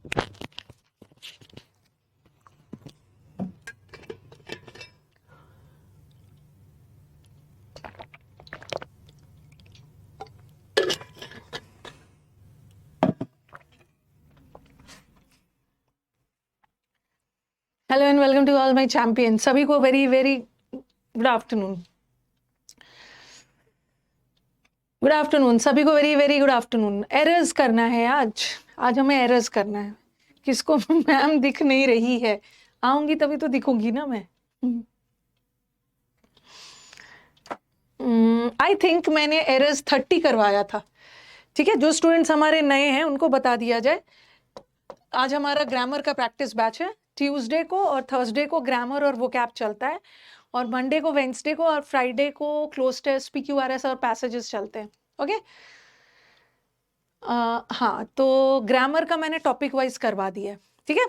Hello and welcome to all my champion. सभी को very very good afternoon. Good afternoon सभी को, very very good afternoon. Errors करना है आज हमें एरर्स करना है। किसको मैम दिख नहीं रही है? आऊंगी तभी तो दिखूंगी ना मैं। आई थिंक मैंने एरर्स 30 करवाया था। ठीक है, जो स्टूडेंट्स हमारे नए हैं उनको बता दिया जाए। आज हमारा ग्रामर का प्रैक्टिस बैच है। ट्यूसडे को और थर्सडे को ग्रामर और वोकैब चलता है, और मंडे को, वेंसडे को और फ्राइडे को क्लोज टेस्ट, PQRS और पैसेजेस चलते हैं। ओके हाँ, तो ग्रामर का मैंने टॉपिक वाइज करवा दिया है। ठीक है,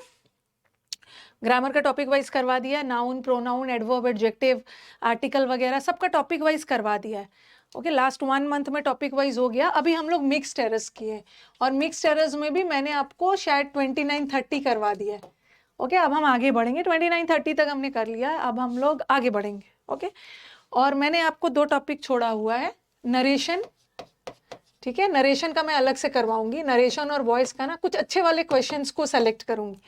ग्रामर का टॉपिक वाइज करवा दिया है। Noun, pronoun, adverb, adjective, article वगैरह सबका टॉपिक वाइज करवा दिया है। ओके, लास्ट 1 मंथ में टॉपिक वाइज हो गया। अभी हम लोग मिक्स्ड एरर्स किए, और मिक्स्ड एरर्स में भी मैंने आपको शायद 29-30 करवा दिया है। ओके, अब हम आगे बढ़ेंगे। 29-30 तक हमने कर लिया है, अब हम लोग आगे बढ़ेंगे। ओके, और मैंने आपको 2 टॉपिक छोड़ा हुआ है। नरेशन, ठीक है, नरेशन का मैं अलग से करवाऊंगी। नरेशन और वॉइस का ना कुछ अच्छे वाले क्वेश्चंस को सेलेक्ट करूंगी।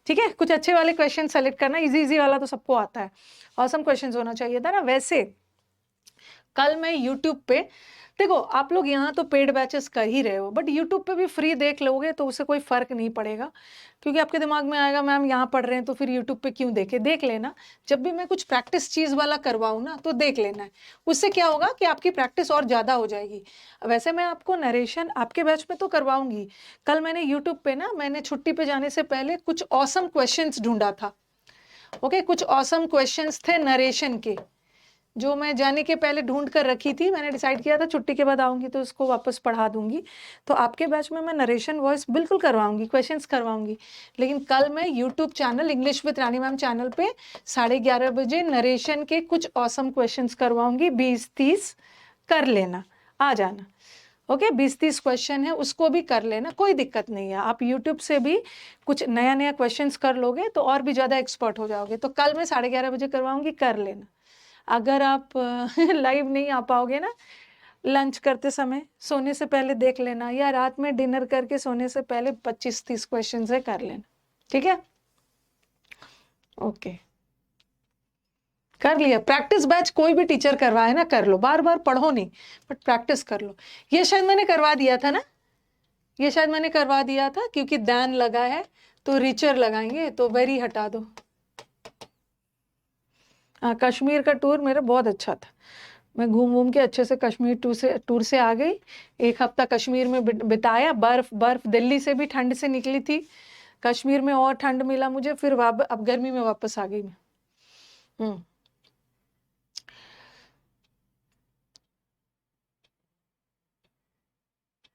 ठीक है, कुछ अच्छे वाले क्वेश्चन सेलेक्ट करना। इजी इजी वाला तो सबको आता है, ऑसम क्वेश्चंस होना चाहिए था ना। वैसे कल मैं यूट्यूब पे, देखो आप लोग यहाँ तो पेड बैचेस कर ही रहे हो, बट यूट्यूब पे भी फ्री देख लोगे तो उससे कोई फर्क नहीं पड़ेगा, क्योंकि आपके दिमाग में आएगा मैम यहाँ पढ़ रहे हैं तो फिर यूट्यूब पे क्यों देखे। देख लेना, जब भी मैं कुछ प्रैक्टिस चीज वाला करवाऊँ ना तो देख लेना है। उससे क्या होगा कि आपकी प्रैक्टिस और ज्यादा हो जाएगी। वैसे मैं आपको नरेशन आपके बैच में तो करवाऊंगी। कल मैंने यूट्यूब पे ना, मैंने छुट्टी पे जाने से पहले कुछ ऑसम क्वेश्चंस ढूंढा था। ओके, कुछ ऑसम क्वेश्चंस थे नरेशन के, जो मैं जाने के पहले ढूंढ कर रखी थी। मैंने डिसाइड किया था छुट्टी के बाद आऊंगी तो उसको वापस पढ़ा दूंगी। तो आपके बैच में मैं नरेशन वॉइस बिल्कुल करवाऊंगी, क्वेश्चंस करवाऊंगी। लेकिन कल मैं YouTube channel English with Rani ma'am channel पे 11:30 बजे नरेशन के कुछ ऑसम क्वेश्चंस करवाऊंगी। 20-30 कर लेना, आ जाना। ओके, 20-30 क्वेश्चन है, उसको भी कर लेना, कोई दिक्कत नहीं है। आप यूट्यूब से भी कुछ नया नया क्वेश्चंस कर लोगे तो और भी ज़्यादा एक्सपर्ट हो जाओगे। तो कल मैं 11:30 बजे करवाऊंगी, कर लेना। अगर आप लाइव नहीं आ पाओगे ना, लंच करते समय, सोने से पहले देख लेना, या रात में डिनर करके सोने से पहले 25-30 क्वेश्चन है कर लेना। ठीक है, ओके, कर लिया। प्रैक्टिस बैच कोई भी टीचर करवाए ना, कर लो, बार बार पढ़ो नहीं, बट प्रैक्टिस कर लो। ये शायद मैंने करवा दिया था ना, ये शायद मैंने करवा दिया था, क्योंकि दैन लगा है तो रिचर लगाएंगे, तो वेरी हटा दो। हाँ, कश्मीर का टूर मेरा बहुत अच्छा था। मैं घूम घूम के अच्छे से कश्मीर टूर से आ गई। 1 हफ्ता कश्मीर में बिताया। बर्फ बर्फ, दिल्ली से भी ठंड से निकली थी, कश्मीर में और ठंड मिला मुझे। फिर अब गर्मी में वापस आ गई मैं।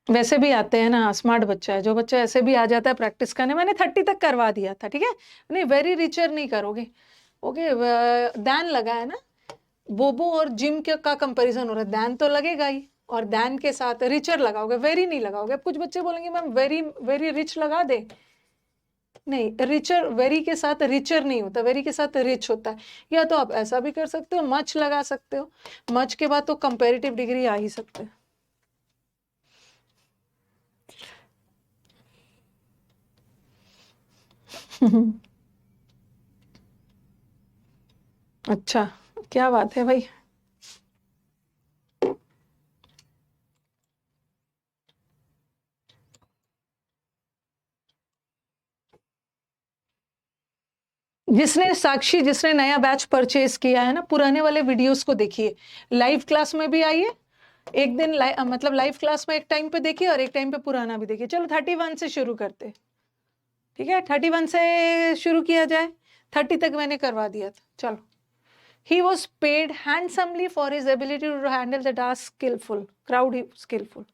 वैसे भी आते हैं ना, स्मार्ट बच्चा है जो बच्चा, ऐसे भी आ जाता है प्रैक्टिस करने। मैंने 30 तक करवा दिया था। ठीक है, नहीं वेरी रिचर नहीं करोगे। ओके, दैन लगा है ना, बोबो और जिम के का कंपैरिजन हो रहा है, दैन तो लगेगा ही, और दैन के साथ रिचर लगाओगे, वेरी नहीं लगाओगे। अब कुछ बच्चे बोलेंगे मैम वेरी वेरी रिच लगा दे। नहीं, रिचर, वेरी के साथ रिचर नहीं होता, वेरी के साथ रिच होता है। या तो आप ऐसा भी कर सकते हो, मच लगा सकते हो, मच के बाद तो कंपेरेटिव डिग्री आ ही सकते हैं। अच्छा, क्या बात है भाई। जिसने साक्षी, जिसने नया बैच परचेज किया है ना, पुराने वाले वीडियोस को देखिए। लाइव क्लास में भी आइए एक दिन, मतलब लाइव क्लास में एक टाइम पे देखिए और एक टाइम पे पुराना भी देखिए। चलो 31 से शुरू करते। ठीक है, 31 से शुरू किया जाए। 30 तक मैंने करवा दिया था। चलो, he was paid handsomely for his ability to handle the task skillful, crowd skillful.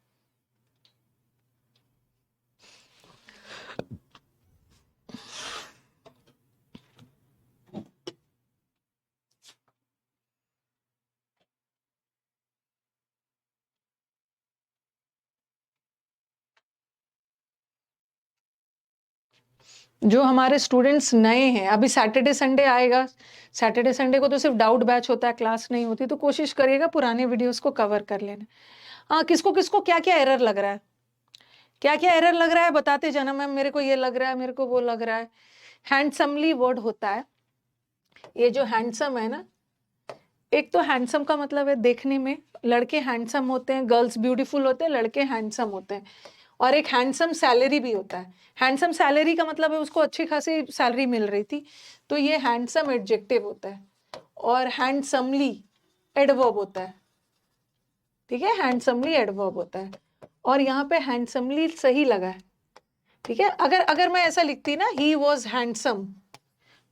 जो हमारे स्टूडेंट्स नए हैं, अभी सैटरडे संडे आएगा, सैटरडे संडे को तो सिर्फ डाउट बैच होता है, क्लास नहीं होती, तो कोशिश करिएगा पुराने वीडियोस को कवर कर लेना। हाँ, किसको किसको क्या क्या एरर लग रहा है, क्या क्या एरर लग रहा है बताते जाना। मैम मेरे को ये लग रहा है, मेरे को वो लग रहा है। हैंडसमली वर्ड होता है, ये जो हैंडसम है ना, एक तो हैंडसम का मतलब है देखने में, लड़के हैंडसम होते हैं, गर्ल्स ब्यूटीफुल होते हैं, लड़के हैंडसम होते हैं। और एक हैंडसम सैलरी भी होता है। हैंडसम सैलरी का मतलब है उसको अच्छी खासी सैलरी मिल रही थी, तो ये हैंडसम एडजेक्टिव होता है। और हैंडसमली एडवर्ब होता है, ठीक है, हैंडसमली एडवर्ब होता है। और यहाँ पे हैंडसमली सही लगा है, ठीक है। अगर अगर मैं ऐसा लिखती ना, ही वॉज हैंडसम,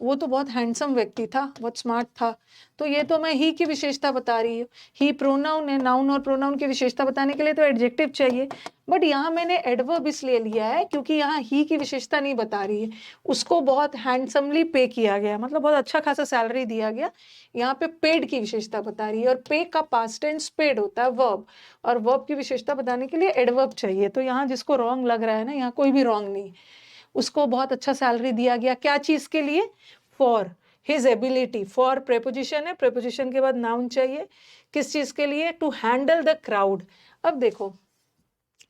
वो तो बहुत हैंडसम व्यक्ति था, बहुत स्मार्ट था, तो ये तो मैं ही की विशेषता बता रही हूँ। ही प्रोनाउन है, नाउन और प्रोनाउन की विशेषता बताने के लिए तो एडजेक्टिव चाहिए, बट यहाँ मैंने एडवर्ब इसलिए लिया है क्योंकि यहाँ ही की विशेषता नहीं बता रही है। उसको बहुत हैंडसमली पे किया गया, मतलब बहुत अच्छा खासा सैलरी दिया गया। यहाँ पे पेड की विशेषता बता रही है, और पे का पास्ट टेंस पेड होता है, वर्ब, और वर्ब की विशेषता बताने के लिए एडवर्ब चाहिए। तो यहाँ जिसको रॉन्ग लग रहा है ना, यहाँ कोई भी रॉन्ग नहीं, उसको बहुत अच्छा सैलरी दिया गया। क्या चीज के लिए? For his ability. For preposition है, प्रेपोजिशन के बाद नाउन चाहिए। किस चीज के लिए? To handle the crowd. अब देखो,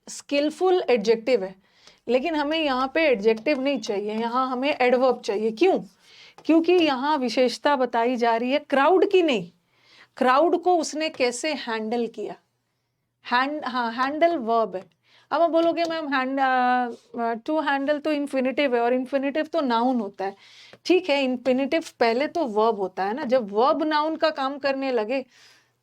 स्किलफुल एडजेक्टिव है, लेकिन हमें यहाँ पे एडजेक्टिव नहीं चाहिए, यहाँ हमें एडवर्ब चाहिए। क्यों? क्योंकि यहाँ विशेषता बताई जा रही है क्राउड की नहीं, क्राउड को उसने कैसे हैंडल किया। हाँ, हैंडल वर्ब है। अब आप बोलोगे मैम टू हैंडल तो इन्फिनिटिव है, और इन्फिनिटिव तो नाउन होता है। ठीक है, इन्फिनिटिव पहले तो वर्ब होता है ना, जब वर्ब नाउन का काम करने लगे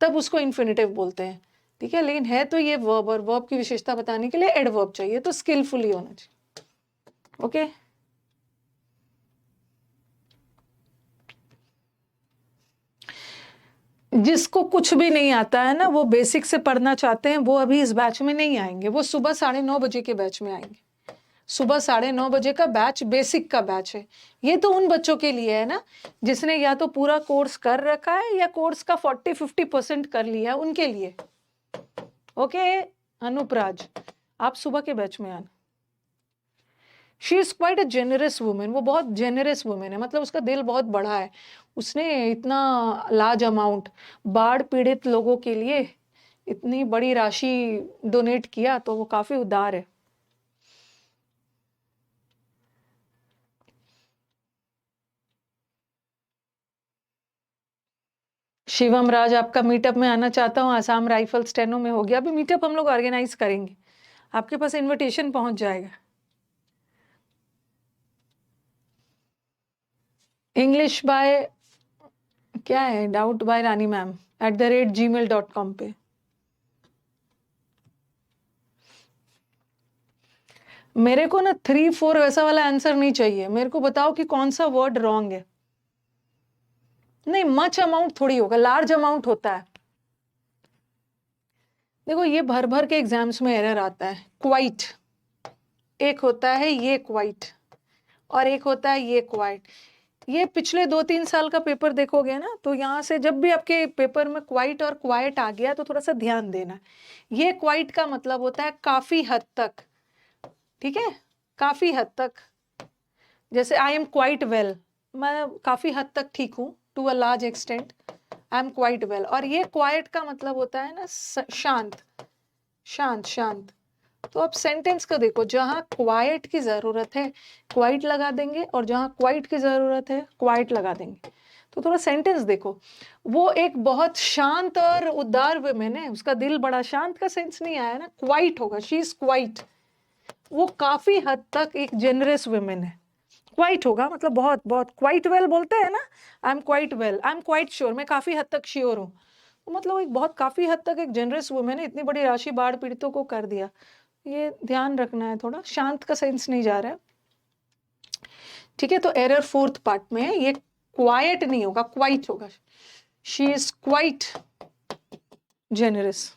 तब उसको इन्फिनिटिव बोलते हैं, ठीक है। लेकिन है तो ये वर्ब, और वर्ब की विशेषता बताने के लिए एडवर्ब चाहिए, तो स्किलफुली होना चाहिए। ओके, जिसको कुछ भी नहीं आता है ना, वो बेसिक से पढ़ना चाहते हैं, वो अभी इस बैच में नहीं आएंगे, वो सुबह 9:30 के बैच में आएंगे। सुबह 9:30 का बैच बेसिक का बैच है। ये तो उन बच्चों के लिए है ना जिसने या तो पूरा कोर्स कर रखा है या कोर्स का 40-50% कर लिया है, उनके लिए। ओके अनुपराज, आप सुबह के बैच में आना। She is quite a generous women, वो बहुत जेनरस वुमेन है, मतलब उसका दिल बहुत बड़ा है। उसने इतना लार्ज अमाउंट बाढ़ पीड़ित लोगों के लिए इतनी बड़ी राशि डोनेट किया, तो वो काफी उदार है। शिवम राज, आपका मीटअप में आना चाहता हूँ, आसाम राइफल स्टेनो में हो गया। अभी मीटअप हम लोग ऑर्गेनाइज करेंगे, आपके पास इनविटेशन पहुंच जाएगा। इंग्लिश बाय क्या है, डाउट बाय रानी मैम @gmail.com पे। मेरे को ना 3-4 वैसा वाला आंसर नहीं चाहिए, मेरे को बताओ कि कौन सा वर्ड रॉन्ग है। नहीं, मच अमाउंट थोड़ी होगा, लार्ज अमाउंट होता है। देखो, ये भर भर के एग्जाम्स में एरर आता है। क्वाइट एक होता है, ये क्वाइट, और एक होता है ये क्वाइट। ये पिछले 2-3 साल का पेपर देखोगे ना, तो यहाँ से जब भी आपके पेपर में क्वाइट और क्वाइट आ गया तो थोड़ा सा ध्यान देना। ये क्वाइट का मतलब होता है काफी हद तक, ठीक है, काफी हद तक। जैसे आई एम क्वाइट वेल, मैं काफी हद तक ठीक हूँ, to a large extent I am quite well. और ये क्वाइट का मतलब होता है ना शांत, शांत शांत। तो अब सेंटेंस को देखो, जहां क्वाइट की जरूरत है क्वाइट लगा देंगे, और जहां क्वाइट की जरूरत है क्वाइट लगा देंगे। तो थोड़ा सेंटेंस देखो, वो एक बहुत शांत और उदार वुमेन है, उसका दिल बड़ा, शांत का सेंस नहीं आया ना, क्वाइट होगा, शी इज क्वाइट। वो काफी हद तक एक जेनरस वुमेन है, क्वाइट होगा, मतलब बहुत बहुत। क्वाइट वेल बोलते हैं ना, आई am quite well, I am quite sure, मैं काफी हद तक श्योर हूँ। तो मतलब एक बहुत काफी हद तक एक जेनरस वुमेन है, इतनी बड़ी राशि बाढ़ पीड़ितों को कर दिया। ये ध्यान रखना है, थोड़ा शांत का सेंस नहीं जा रहा है, ठीक है। तो एरर 4th पार्ट में है, ये क्वाइट नहीं होगा, क्वाइट होगा। शी इज क्वाइट जेनरस,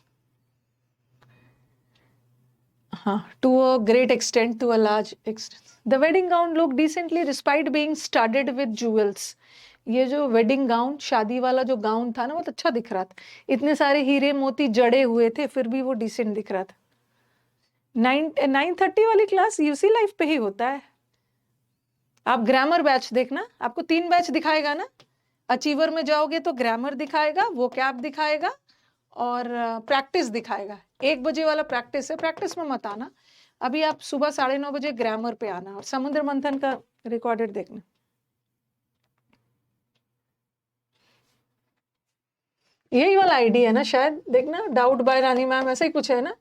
हाँ, to a great extent, to a large extent. The wedding gown look decently despite being studded with jewels. ये जो वेडिंग गाउन, शादी वाला जो गाउन था ना, बहुत अच्छा दिख रहा था, इतने सारे हीरे मोती जड़े हुए थे, फिर भी वो डिसेंट दिख रहा था। 9:30 वाली क्लास यूसी लाइफ पे ही होता है, आप ग्रामर बैच देखना, आपको 3 बैच दिखाएगा ना। अचीवर में जाओगे तो ग्रामर दिखाएगा, वो कैप दिखाएगा और प्रैक्टिस दिखाएगा। 1 बजे वाला प्रैक्टिस है, प्रैक्टिस में मत आना। अभी आप सुबह 9:30 बजे ग्रामर पे आना और समुद्र मंथन का रिकॉर्डेड देखना। यही वाला आईडी है ना शायद, देखना डाउट बाय रानी मैम, ऐसा ही कुछ है ना।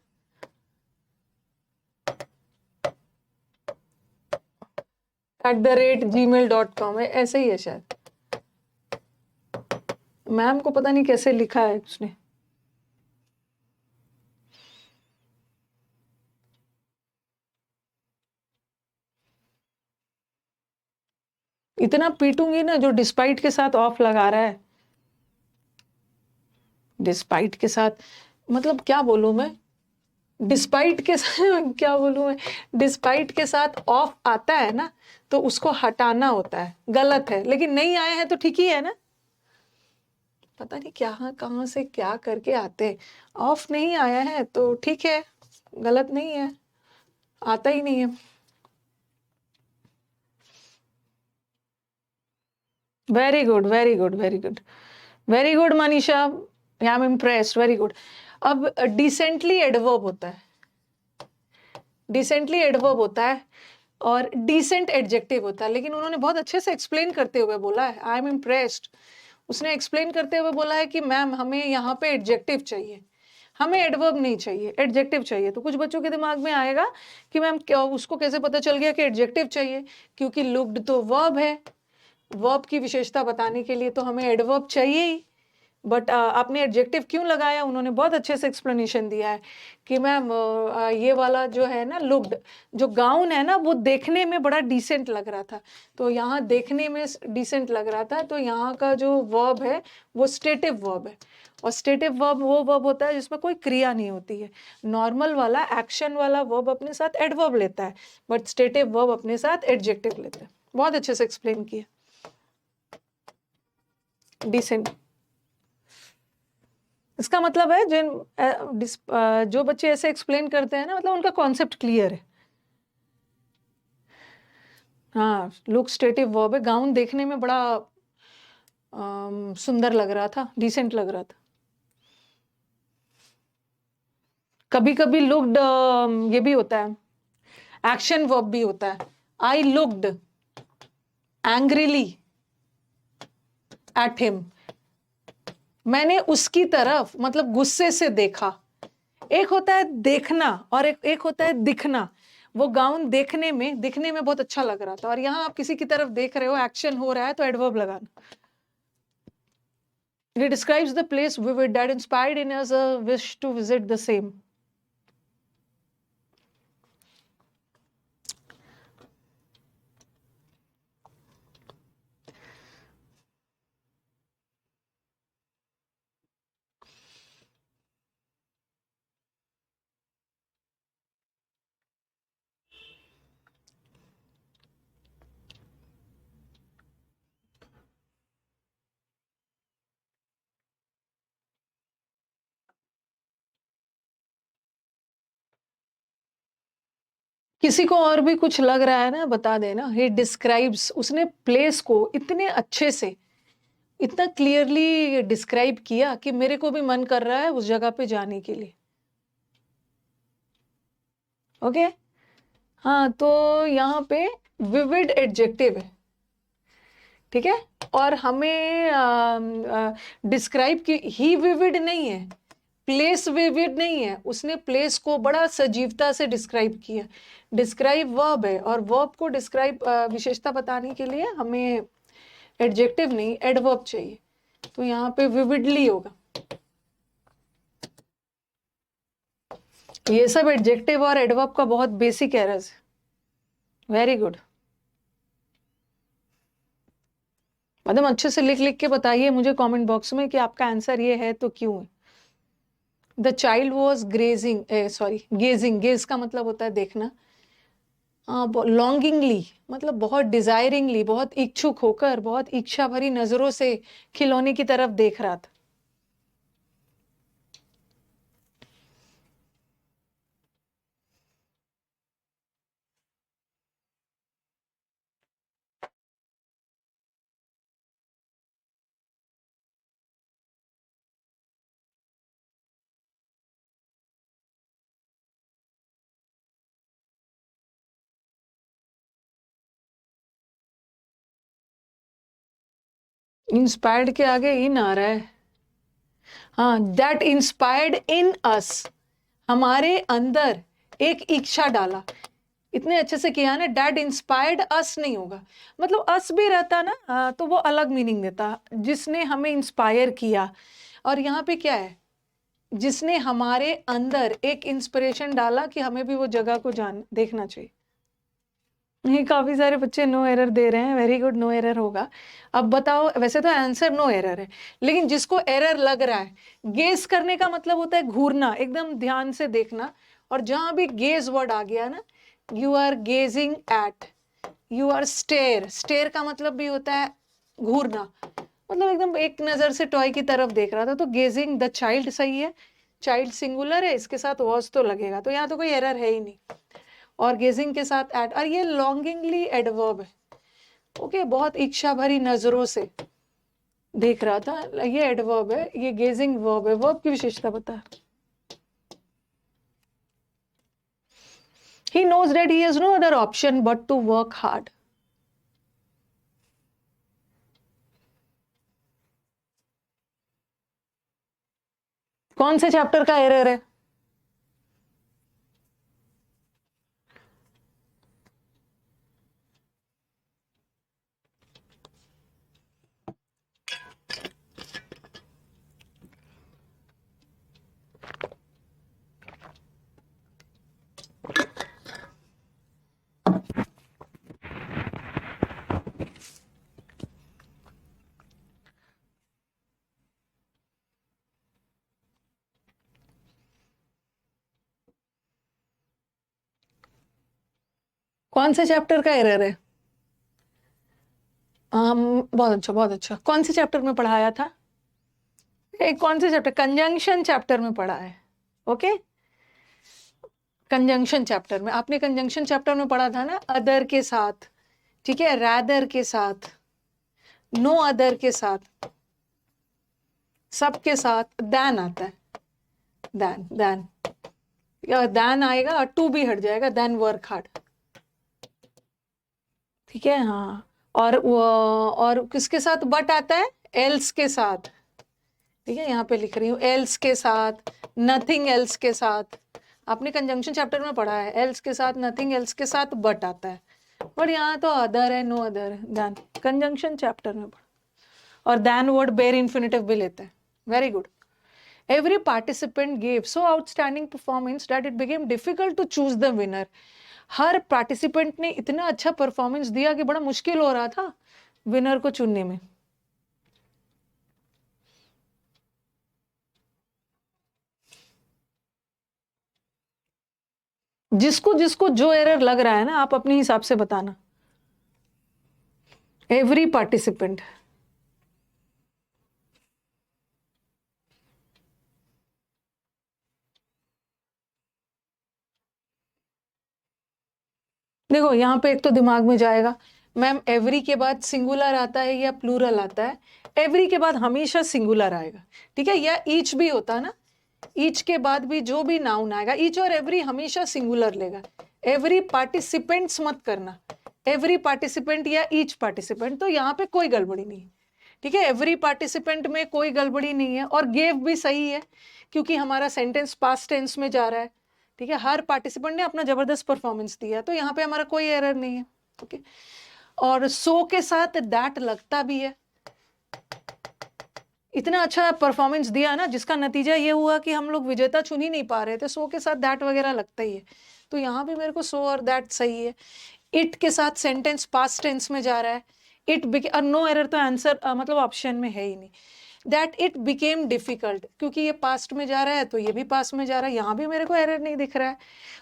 @gmail.com है, ऐसे ही है शायद। मैम को पता नहीं कैसे लिखा है उसने। इतना पीटूंगी ना जो डिस्पाइट के साथ ऑफ लगा रहा है। डिस्पाइट के साथ मतलब क्या बोलूं मैं, डिस्पाइट के साथ क्या बोलूं मैं, डिस्पाइट के साथ ऑफ आता है ना तो उसको हटाना होता है, गलत है। लेकिन नहीं आया है तो ठीक ही है ना। पता नहीं क्या कहाँ से क्या करके आते। ऑफ नहीं आया है तो ठीक है, गलत नहीं है, आता ही नहीं है। Very good, very good, very good, very good Manisha, I am impressed, very good. अब डिसेंटली एडवर्ब होता है, डिसेंटली एडवर्ब होता है और डिसेंट एडजेक्टिव होता है। लेकिन उन्होंने बहुत अच्छे से एक्सप्लेन करते हुए बोला है, आई एम इम्प्रेस्ड। उसने एक्सप्लेन करते हुए बोला है कि मैम हमें यहाँ पे एडजेक्टिव चाहिए, हमें एडवर्ब नहीं चाहिए, एडजेक्टिव चाहिए। तो कुछ बच्चों के दिमाग में आएगा कि मैम क्या उसको कैसे पता चल गया कि एडजेक्टिव चाहिए, क्योंकि लुक्ड तो वर्ब है, वर्ब की विशेषता बताने के लिए तो हमें एडवर्ब चाहिए ही। बट आपने एडजेक्टिव क्यों लगाया, उन्होंने बहुत अच्छे से एक्सप्लेनेशन दिया है कि मैम ये वाला जो है ना लुक्ड, जो गाउन है ना वो देखने में बड़ा डिसेंट लग रहा था, तो यहाँ देखने में डिसेंट लग रहा था, तो यहाँ का जो वर्ब है वो स्टेटिव वर्ब है। और स्टेटिव वर्ब वो वर्ब होता है जिसमें कोई क्रिया नहीं होती है। नॉर्मल वाला एक्शन वाला वर्ब अपने साथ एडवर्ब लेता है, बट स्टेटिव वर्ब अपने साथ एडजेक्टिव लेता है। बहुत अच्छे से एक्सप्लेन किया। डिसेंट इसका मतलब है जो बच्चे ऐसे एक्सप्लेन करते हैं ना, मतलब उनका कॉन्सेप्ट क्लियर है। हाँ, लुक स्टेटिव वर्ब है, गाउन देखने में बड़ा सुंदर लग रहा था, डिसेंट लग रहा था। कभी कभी लुक्ड ये भी होता है, एक्शन वर्ब भी होता है। I looked angrily at him, मैंने उसकी तरफ मतलब गुस्से से देखा। एक होता है देखना और एक होता है दिखना। वो गाउन दिखने में बहुत अच्छा लग रहा था, और यहाँ आप किसी की तरफ देख रहे हो, एक्शन हो रहा है, तो एडवर्ब लगाना। It describes the place vivid that inspired in us a wish to visit the same. किसी को और भी कुछ लग रहा है ना, बता देना। He describes, उसने प्लेस को इतने अच्छे से, इतना क्लियरली डिस्क्राइब किया कि मेरे को भी मन कर रहा है उस जगह पे जाने के लिए। ओके हाँ, तो यहाँ पे विविड एडजेक्टिव है, ठीक है। और हमें डिस्क्राइब की ही विविड नहीं है, प्लेस विविड नहीं है, उसने प्लेस को बड़ा सजीवता से डिस्क्राइब किया। डिस्क्राइब वर्ब है, और वर्ब को डिस्क्राइब विशेषता बताने के लिए हमें एडजेक्टिव नहीं एडवर्ब चाहिए, तो यहाँ पे विविडली होगा। ये सब एडजेक्टिव और एडवर्ब का बहुत बेसिक एरर्स है। वेरी गुड मैडम, अच्छे से लिख लिख के बताइए मुझे कमेंट बॉक्स में कि आपका आंसर ये है तो क्यों है। The child was grazing, sorry gazing, gaze का मतलब होता है देखना। लॉन्गिंगली मतलब बहुत डिजायरिंगली, बहुत इच्छुक होकर, बहुत इच्छा भरी नजरों से खिलौने की तरफ देख रहा था। इंस्पायर्ड के आगे इन आ रहा है। हाँ, दैट इंस्पायर्ड इन अस, हमारे अंदर एक इच्छा डाला। इतने अच्छे से किया ना, डैड इंस्पायर्ड अस नहीं होगा, मतलब अस भी रहता ना तो वो अलग मीनिंग देता, जिसने हमें इंस्पायर किया। और यहाँ पे क्या है, जिसने हमारे अंदर एक इंस्पिरेशन डाला कि हमें भी वो जगह को देखना चाहिए। ये काफी सारे बच्चे नो एरर दे रहे हैं, वेरी गुड, नो एरर होगा। अब बताओ, वैसे तो आंसर नो एरर है, लेकिन जिसको एरर लग रहा है, गेस करने का मतलब होता है घूरना, एकदम ध्यान से देखना। और जहां भी गेज वर्ड आ गया ना, you are gazing at, you are stare, stare का मतलब भी होता है घूरना, मतलब एकदम एक नजर से टॉय की तरफ देख रहा था। तो गेजिंग द चाइल्ड सही है, चाइल्ड सिंगुलर है, इसके साथ वॉज तो लगेगा, तो यहाँ तो कोई एरर है ही नहीं। और गेजिंग के साथ एट, और ये लॉन्गिंगली एडवर्ब है। ओके, बहुत इच्छा भरी नजरों से देख रहा था, ये एडवर्ब है, ये गेजिंग वर्ब है। वर्ब की विशेषता बता। He knows that he has no other option but to work hard. कौन से चैप्टर का एरर है? कौन से चैप्टर का एरर है? बहुत अच्छा, बहुत अच्छा। कौन से चैप्टर में पढ़ाया था? एक कौन से चैप्टर? कंजंक्शन चैप्टर में पढ़ा है। ओके, कंजंक्शन चैप्टर में, आपने कंजंक्शन चैप्टर में पढ़ा था ना, अदर के साथ, ठीक है, रैदर के साथ, नो अदर के साथ, सबके साथ देन आता है, देन देन, या देन आएगा और टू भी हट जाएगा, देन वर्क हार्ड, ठीक है। हाँ, और किसके साथ बट आता है? एल्स के साथ, ठीक है, यहाँ पे लिख रही हूँ, एल्स के साथ, नथिंग एल्स के साथ। आपने कंजंक्शन चैप्टर में पढ़ा है, एल्स के साथ, नथिंग एल्स के साथ बट आता है, बट यहाँ तो अदर है, नो अदर है, देन, कंजंक्शन चैप्टर में पढ़ा। और देन वर्ड बेयर इन्फिनेटिव भी लेते हैं। Very good. Every participant gave so outstanding performance that it became difficult to choose the winner. Her participant ने इतना अच्छा परफॉर्मेंस दिया कि बड़ा मुश्किल हो रहा था विनर को चुनने में। जिसको जिसको जो एरर लग रहा है ना, आप अपने हिसाब से बताना। एवरी पार्टिसिपेंट, देखो यहाँ पे एक तो दिमाग में जाएगा, मैम एवरी के बाद सिंगुलर आता है या प्लूरल आता है? एवरी के बाद हमेशा सिंगुलर आएगा, ठीक है, या ईच भी होता ना, ईच के बाद भी जो भी नाउन आएगा, ईच और एवरी हमेशा सिंगुलर लेगा। एवरी पार्टिसिपेंट्स मत करना, एवरी पार्टिसिपेंट या ईच पार्टिसिपेंट, तो यहाँ पे कोई गड़बड़ी नहीं है, ठीक है, एवरी पार्टिसिपेंट में कोई गड़बड़ी नहीं है। और गेव भी सही है, क्योंकि हमारा सेंटेंस पास्ट टेंस में जा रहा है, ठीक है, हर पार्टिसिपेंट ने अपना जबरदस्त परफॉर्मेंस दिया, तो यहाँ पे हमारा कोई एरर नहीं है। ओके, और सो के साथ दैट लगता भी है, इतना अच्छा परफॉर्मेंस दिया ना, जिसका नतीजा ये हुआ कि हम लोग विजेता चुन ही नहीं पा रहे थे, सो के साथ दैट वगैरह लगता ही है, तो यहाँ भी मेरे को सो और दैट सही है। इट के साथ सेंटेंस पास्ट टेंस में जा रहा है, इट और नो एरर, तो आंसर मतलब ऑप्शन में है ही नहीं। दैट इट बिकेम डिफिकल्ट, क्योंकि ये पास्ट में जा रहा है तो ये भी पास्ट में जा रहा है, यहाँ भी मेरे को एरर नहीं दिख रहा है।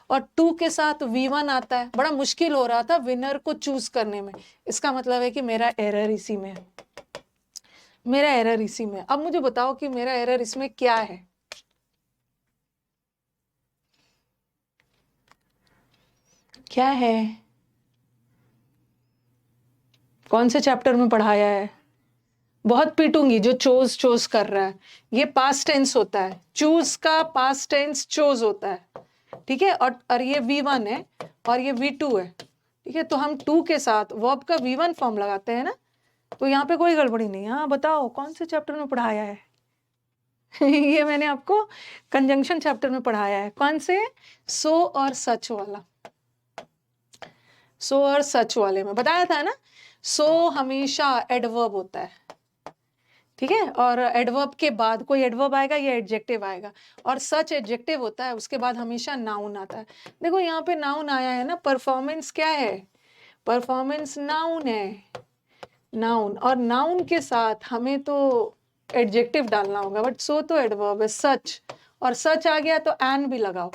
और टू के साथ V1 आता है, बड़ा मुश्किल हो रहा था विनर को चूज करने में, इसका मतलब है कि मेरा एरर इसी में है, मेरा एरर इसी में। अब मुझे बताओ कि मेरा एरर इसमें क्या है? क्या है? कौन से चैप्टर में पढ़ाया है? बहुत पीटूंगी जो चोज चोज कर रहा है। ये पास्ट टेंस होता है, चूज का पास्ट टेंस चोज होता है, ठीक है, और ये V1 है और ये V2 है, ठीक है, तो हम टू के साथ वर्ब का V1 फॉर्म लगाते हैं ना, तो यहाँ पे कोई गड़बड़ी नहीं। हाँ बताओ कौन से चैप्टर में पढ़ाया है? ये मैंने आपको कंजंक्शन चैप्टर में पढ़ाया है। कौन से? सो और सच वाला। सो और सच वाले में बताया था ना, सो हमेशा एडवर्ब होता है, ठीक है, और एडवर्ब के बाद कोई एडवर्ब आएगा या एडजेक्टिव आएगा, और सच एडजेक्टिव होता है, उसके बाद हमेशा नाउन आता है। देखो यहाँ पे नाउन आया है ना, परफॉर्मेंस क्या है? परफॉर्मेंस नाउन है, नाउन, और नाउन के साथ हमें तो एडजेक्टिव डालना होगा, बट सो तो एडवर्ब है, सच, और सच आ गया तो एन भी लगाओ।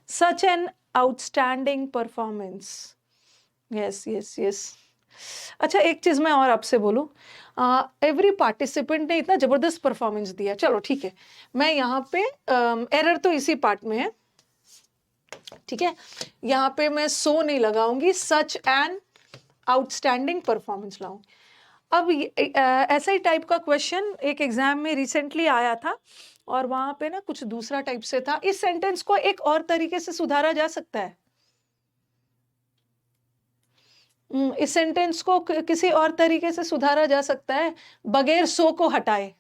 Such an outstanding performance. Yes yes yes. अच्छा एक चीज मैं और आपसे बोलूं, एवरी पार्टिसिपेंट ने इतना जबरदस्त परफॉर्मेंस दिया, चलो ठीक है, मैं यहाँ पे एरर तो इसी पार्ट में है, ठीक है, यहाँ पे मैं सो नहीं लगाऊंगी, सच एन आउटस्टैंडिंग परफॉर्मेंस लाऊंगी। अब ऐसा ही टाइप का क्वेश्चन एक एग्जाम में रिसेंटली आया था, और वहां पे ना कुछ दूसरा टाइप से था। इस सेंटेंस को एक और तरीके से सुधारा जा सकता है। इस सेंटेंस को किसी और तरीके से सुधारा जा सकता है, बगैर सो को हटाए।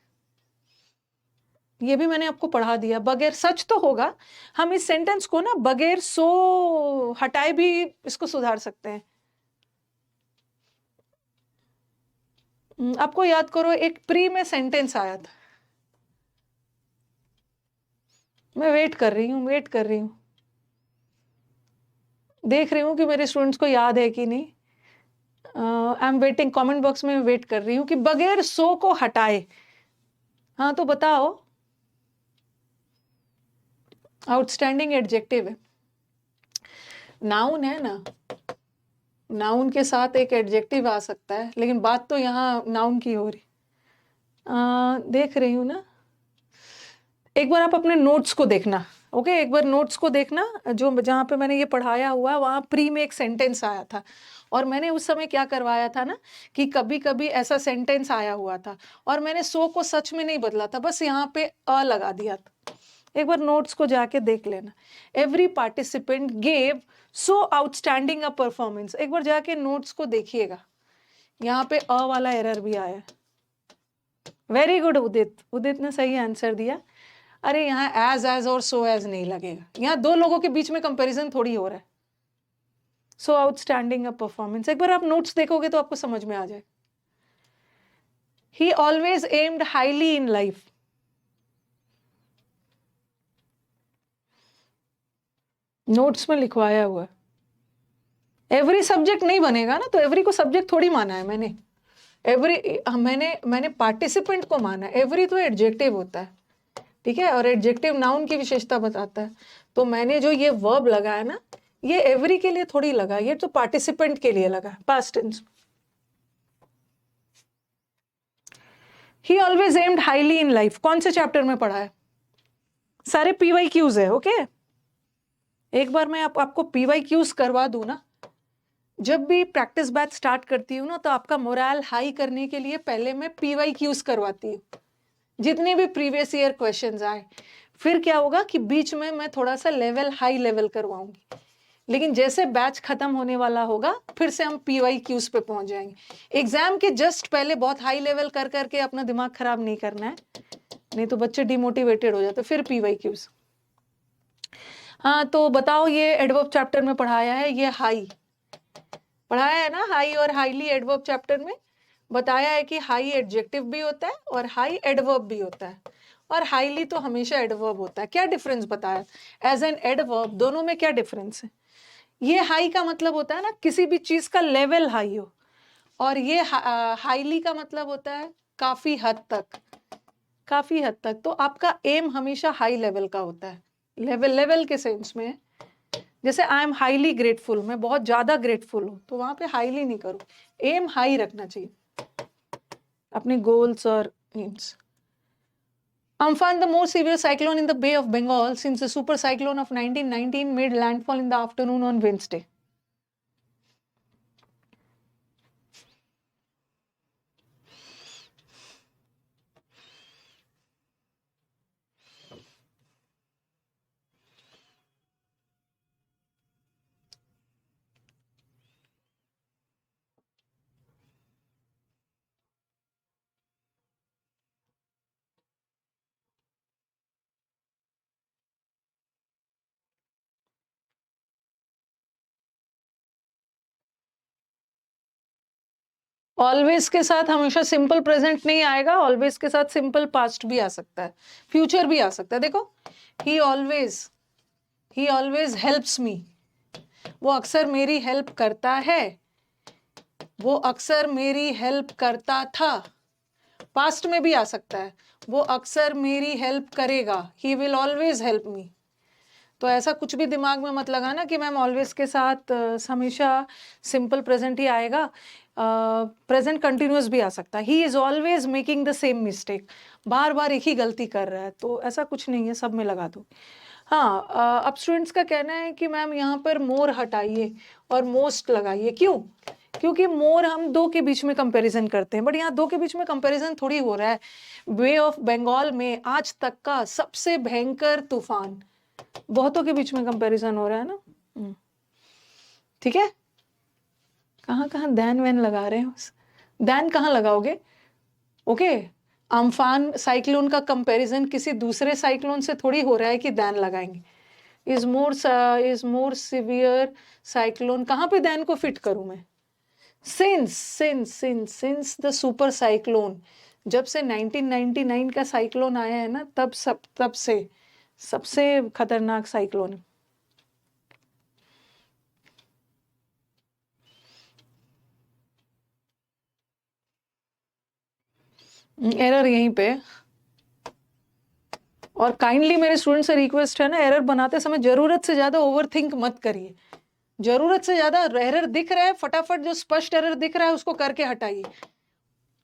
ये भी मैंने आपको पढ़ा दिया, बगैर, सच तो होगा, हम इस सेंटेंस को ना बगैर सो हटाए भी इसको सुधार सकते हैं। आपको याद करो, एक प्री में सेंटेंस आया था, मैं वेट कर रही हूँ, वेट कर रही हूँ, देख रही हूँ कि मेरे स्टूडेंट्स को याद है कि नहीं। I am waiting, comment box में वेट कर रही हूँ कि बगैर सो को हटाए। हाँ तो बताओ, आउटस्टैंडिंग एडजेक्टिव है, नाउन है ना, नाउन के साथ एक एडजेक्टिव आ सकता है, लेकिन बात तो यहाँ नाउन की हो रही। देख रही हूँ ना, एक बार आप अपने नोट्स को देखना, ओके, एक बार नोट्स को देखना, जो जहाँ पे मैंने ये पढ़ाया हुआ है, वहाँ प्री में एक सेंटेंस आया था, और मैंने उस समय क्या करवाया था ना, कि कभी कभी ऐसा सेंटेंस आया हुआ था, और मैंने सो को सच में नहीं बदला था, बस यहाँ पे अ लगा दिया था। एक बार नोट्स को जाके देख लेना। Every participant gave so outstanding a performance, एक बार जाके नोट्स को देखिएगा, यहाँ पे अ वाला एरर भी आया। वेरी गुड उदित, उदित ने सही आंसर दिया। अरे यहाँ एज और सो एज नहीं लगेगा, यहाँ दो लोगों के बीच में कंपैरिजन थोड़ी हो रहा है। सो आउटस्टैंडिंग अ परफॉर्मेंस, एक बार आप नोट्स देखोगे तो आपको समझ में आ जाए। ही always aimed highly in life, notes में लिखवाया हुआ। एवरी सब्जेक्ट नहीं बनेगा ना, तो एवरी को सब्जेक्ट थोड़ी माना है मैंने, एवरी मैंने पार्टिसिपेंट को माना, एवरी तो एडजेक्टिव होता है, ठीक है, और एडजेक्टिव नाउन की विशेषता बताता है। तो मैंने जो ये वर्ब लगाया ना, ये एवरी के लिए थोड़ी लगा, ये तो पार्टिसिपेंट के लिए लगा, past tense. He always aimed highly in life, कौन से चैप्टर में पढ़ा है? सारे पीवाई क्यूज है, ओके। एक बार मैं आपको पीवाई क्यूज करवा दूं ना, जब भी प्रैक्टिस बैच स्टार्ट करती हूँ ना, तो आपका मोरल हाई करने के लिए पहले मैं पीवाई क्यूज करवाती हूँ, जितने भी प्रीवियस ईयर क्वेश्चंस आए। फिर क्या होगा कि बीच में मैं थोड़ा सा लेवल हाई लेवल करवाऊंगी, लेकिन जैसे बैच खत्म होने वाला होगा, फिर से हम पीवाई क्यूज पे पहुंच जाएंगे। एग्जाम के जस्ट पहले बहुत हाई लेवल कर करके अपना दिमाग खराब नहीं करना है, नहीं तो बच्चे डिमोटिवेटेड हो जाते। फिर पीवाई क्यूज। हाँ तो बताओ, ये एडवर्ब चैप्टर में पढ़ाया है, ये हाई पढ़ाया है ना, हाई और हाईली एडवर्ब चैप्टर में बताया है कि हाई एडजेक्टिव भी होता है और हाई एडवर्ब भी होता है, और हाईली तो हमेशा एडवर्ब होता है। क्या डिफरेंस बताया एज एन एडवर्ब, दोनों में क्या डिफरेंस है? ये हाई का मतलब होता है ना किसी भी चीज का लेवल हाई हो, और ये हाईली का मतलब होता है काफी हद तक, काफी हद तक। तो आपका एम हमेशा हाई लेवल का होता है, लेवल लेवल के सेंस में। जैसे आई एम हाईली ग्रेटफुल, मैं बहुत ज्यादा ग्रेटफुल हूं, तो वहां पे हाईली नहीं करो, एम हाई रखना चाहिए अपने गोल्स और AIIMS. Amphan, the most severe cyclone in the Bay of Bengal since the super cyclone of 1919 made landfall in the afternoon on Wednesday. Always के साथ हमेशा सिंपल प्रेजेंट नहीं आएगा, ऑलवेज के साथ सिंपल पास्ट भी आ सकता है, फ्यूचर भी आ सकता है। देखो, ही ऑलवेज हेल्प्स मी, वो अक्सर मेरी हेल्प करता है, वो अक्सर मेरी हेल्प करता था, पास्ट में भी आ सकता है, वो अक्सर मेरी हेल्प करेगा, he will always help me. तो ऐसा कुछ भी दिमाग में मत लगाना कि मैम ऑलवेज के साथ हमेशा सिंपल प्रेजेंट ही आएगा, प्रेजेंट कंटिन्यूअस भी आ सकता है। He is always making the same mistake, बार बार एक ही गलती कर रहा है, तो ऐसा कुछ नहीं है, सब में लगा दो। हाँ, अब स्टूडेंट्स का कहना है कि मैम यहाँ पर मोर हटाइए और मोस्ट लगाइए। क्यों? क्योंकि मोर हम दो के बीच में कंपैरिजन करते हैं, बट यहाँ दो के बीच में कंपैरिजन थोड़ी हो रहा है। बे ऑफ बंगाल में आज तक का सबसे भयंकर तूफान, बहुतों के बीच में कंपैरिजन हो रहा है ना। ठीक है, कहाँ कहाँ दैन वैन लगा रहे हो, दैन कहाँ लगाओगे? ओके, अम्फान साइक्लोन का कंपैरिजन किसी दूसरे साइक्लोन से थोड़ी हो रहा है कि दैन लगाएंगे। इज मोर सिवियर साइक्लोन, कहाँ पे दैन को फिट करूं मैं? सिंस द सुपर साइक्लोन, जब से 1999 का साइक्लोन आया है ना, तब से सबसे खतरनाक साइक्लोन है। एरर यहीं पे, और काइंडली मेरे स्टूडेंट से रिक्वेस्ट है ना, एरर बनाते समय जरूरत से ज्यादा ओवरथिंक मत करिए। जरूरत से ज्यादा एरर दिख रहा है, फटाफट जो स्पष्ट एरर दिख रहा है उसको करके हटाइए।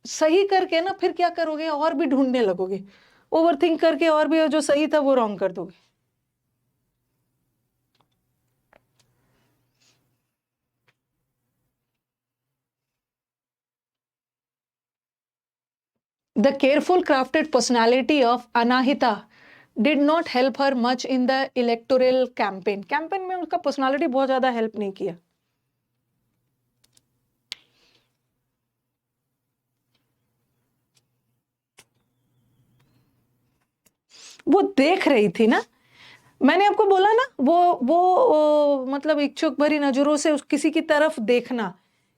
सही करके ना फिर क्या करोगे, और भी ढूंढने लगोगे, ओवरथिंक करके और भी जो सही था वो रॉन्ग कर दोगे। The careful crafted personality of Anahita did not help her much in the electoral campaign. Campaign में उसका पर्सनालिटी बहुत ज्यादा हेल्प नहीं किया। वो देख रही थी ना, मैंने आपको बोला ना, वो मतलब इच्छुक भरी नजरों से किसी की तरफ देखना,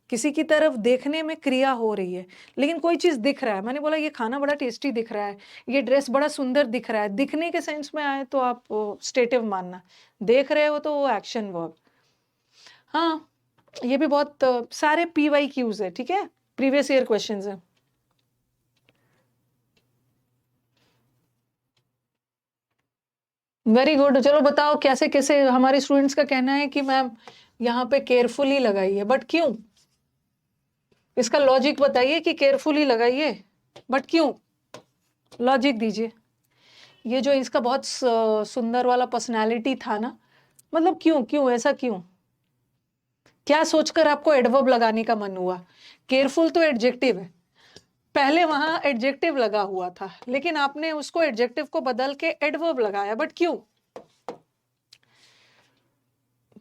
किसी की तरफ देखने में क्रिया हो रही है, लेकिन कोई चीज दिख रहा है। मैंने बोला ये खाना बड़ा टेस्टी दिख रहा है, ये ड्रेस बड़ा सुंदर दिख रहा है, दिखने के सेंस में आए तो आप स्टेटिव मानना, देख रहे हो तो वो एक्शन वर्ब। हाँ, ये भी बहुत सारे PYQs है, ठीक है, प्रीवियस ईयर क्वेश्चंस है। वेरी गुड, चलो बताओ कैसे कैसे। हमारे स्टूडेंट्स का कहना है कि मैम यहाँ पे केयरफुली लगाइए, बट क्यों? इसका लॉजिक बताइए कि केयरफुली लगाइए बट क्यों, लॉजिक दीजिए। ये जो इसका बहुत सुंदर वाला पर्सनालिटी था ना, मतलब क्यों क्यों ऐसा क्यों? क्या सोचकर आपको एडवर्ब लगाने का मन हुआ? केयरफुल तो एडजेक्टिव है, पहले वहां एडजेक्टिव लगा हुआ था, लेकिन आपने उसको एडजेक्टिव को बदल के एडवर्ब लगाया, बट क्यों?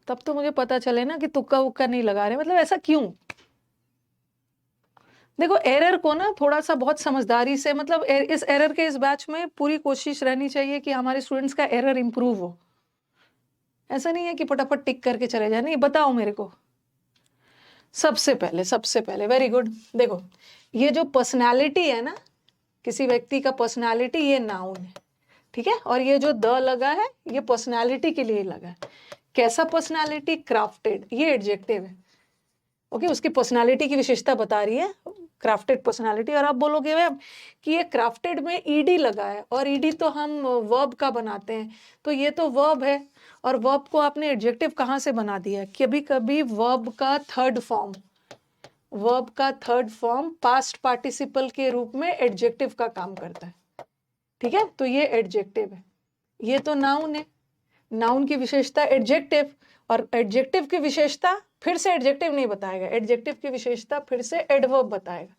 तब तो मुझे पता चले ना कि तुक्का उक्का नहीं लगा रहे, मतलब ऐसा क्यों? देखो, एरर को ना थोड़ा सा बहुत समझदारी से, मतलब इस एरर के इस बैच में पूरी कोशिश रहनी चाहिए कि हमारे स्टूडेंट्स का एरर इंप्रूव हो। ऐसा नहीं है कि फटाफट टिक करके चले जाए, नहीं, बताओ मेरे को। सबसे पहले वेरी गुड। देखो, ये जो पर्सनालिटी है ना, किसी व्यक्ति का पर्सनालिटी, ये नाउन है, ठीक है, और ये जो द लगा है ये पर्सनालिटी के लिए लगा है। कैसा पर्सनालिटी? क्राफ्टेड, ये एडजेक्टिव है। ओके, उसकी पर्सनालिटी की विशेषता बता रही है क्राफ्टेड पर्सनालिटी। और आप बोलोगे मैम कि ये क्राफ्टेड में ईडी लगा है, और ईडी तो हम वर्ब का बनाते हैं, तो ये तो वर्ब है, और वर्ब को आपने एडजेक्टिव कहाँ से बना दिया? कभी कभी वर्ब का थर्ड फॉर्म पास्ट पार्टिसिपल के रूप में एडजेक्टिव का काम करता है, ठीक है, तो ये एडजेक्टिव है। ये तो नाउन है, नाउन की विशेषता एडजेक्टिव, और एडजेक्टिव की विशेषता फिर से एडजेक्टिव नहीं बताएगा, एडजेक्टिव की विशेषता फिर से एडवर्ब बताएगा।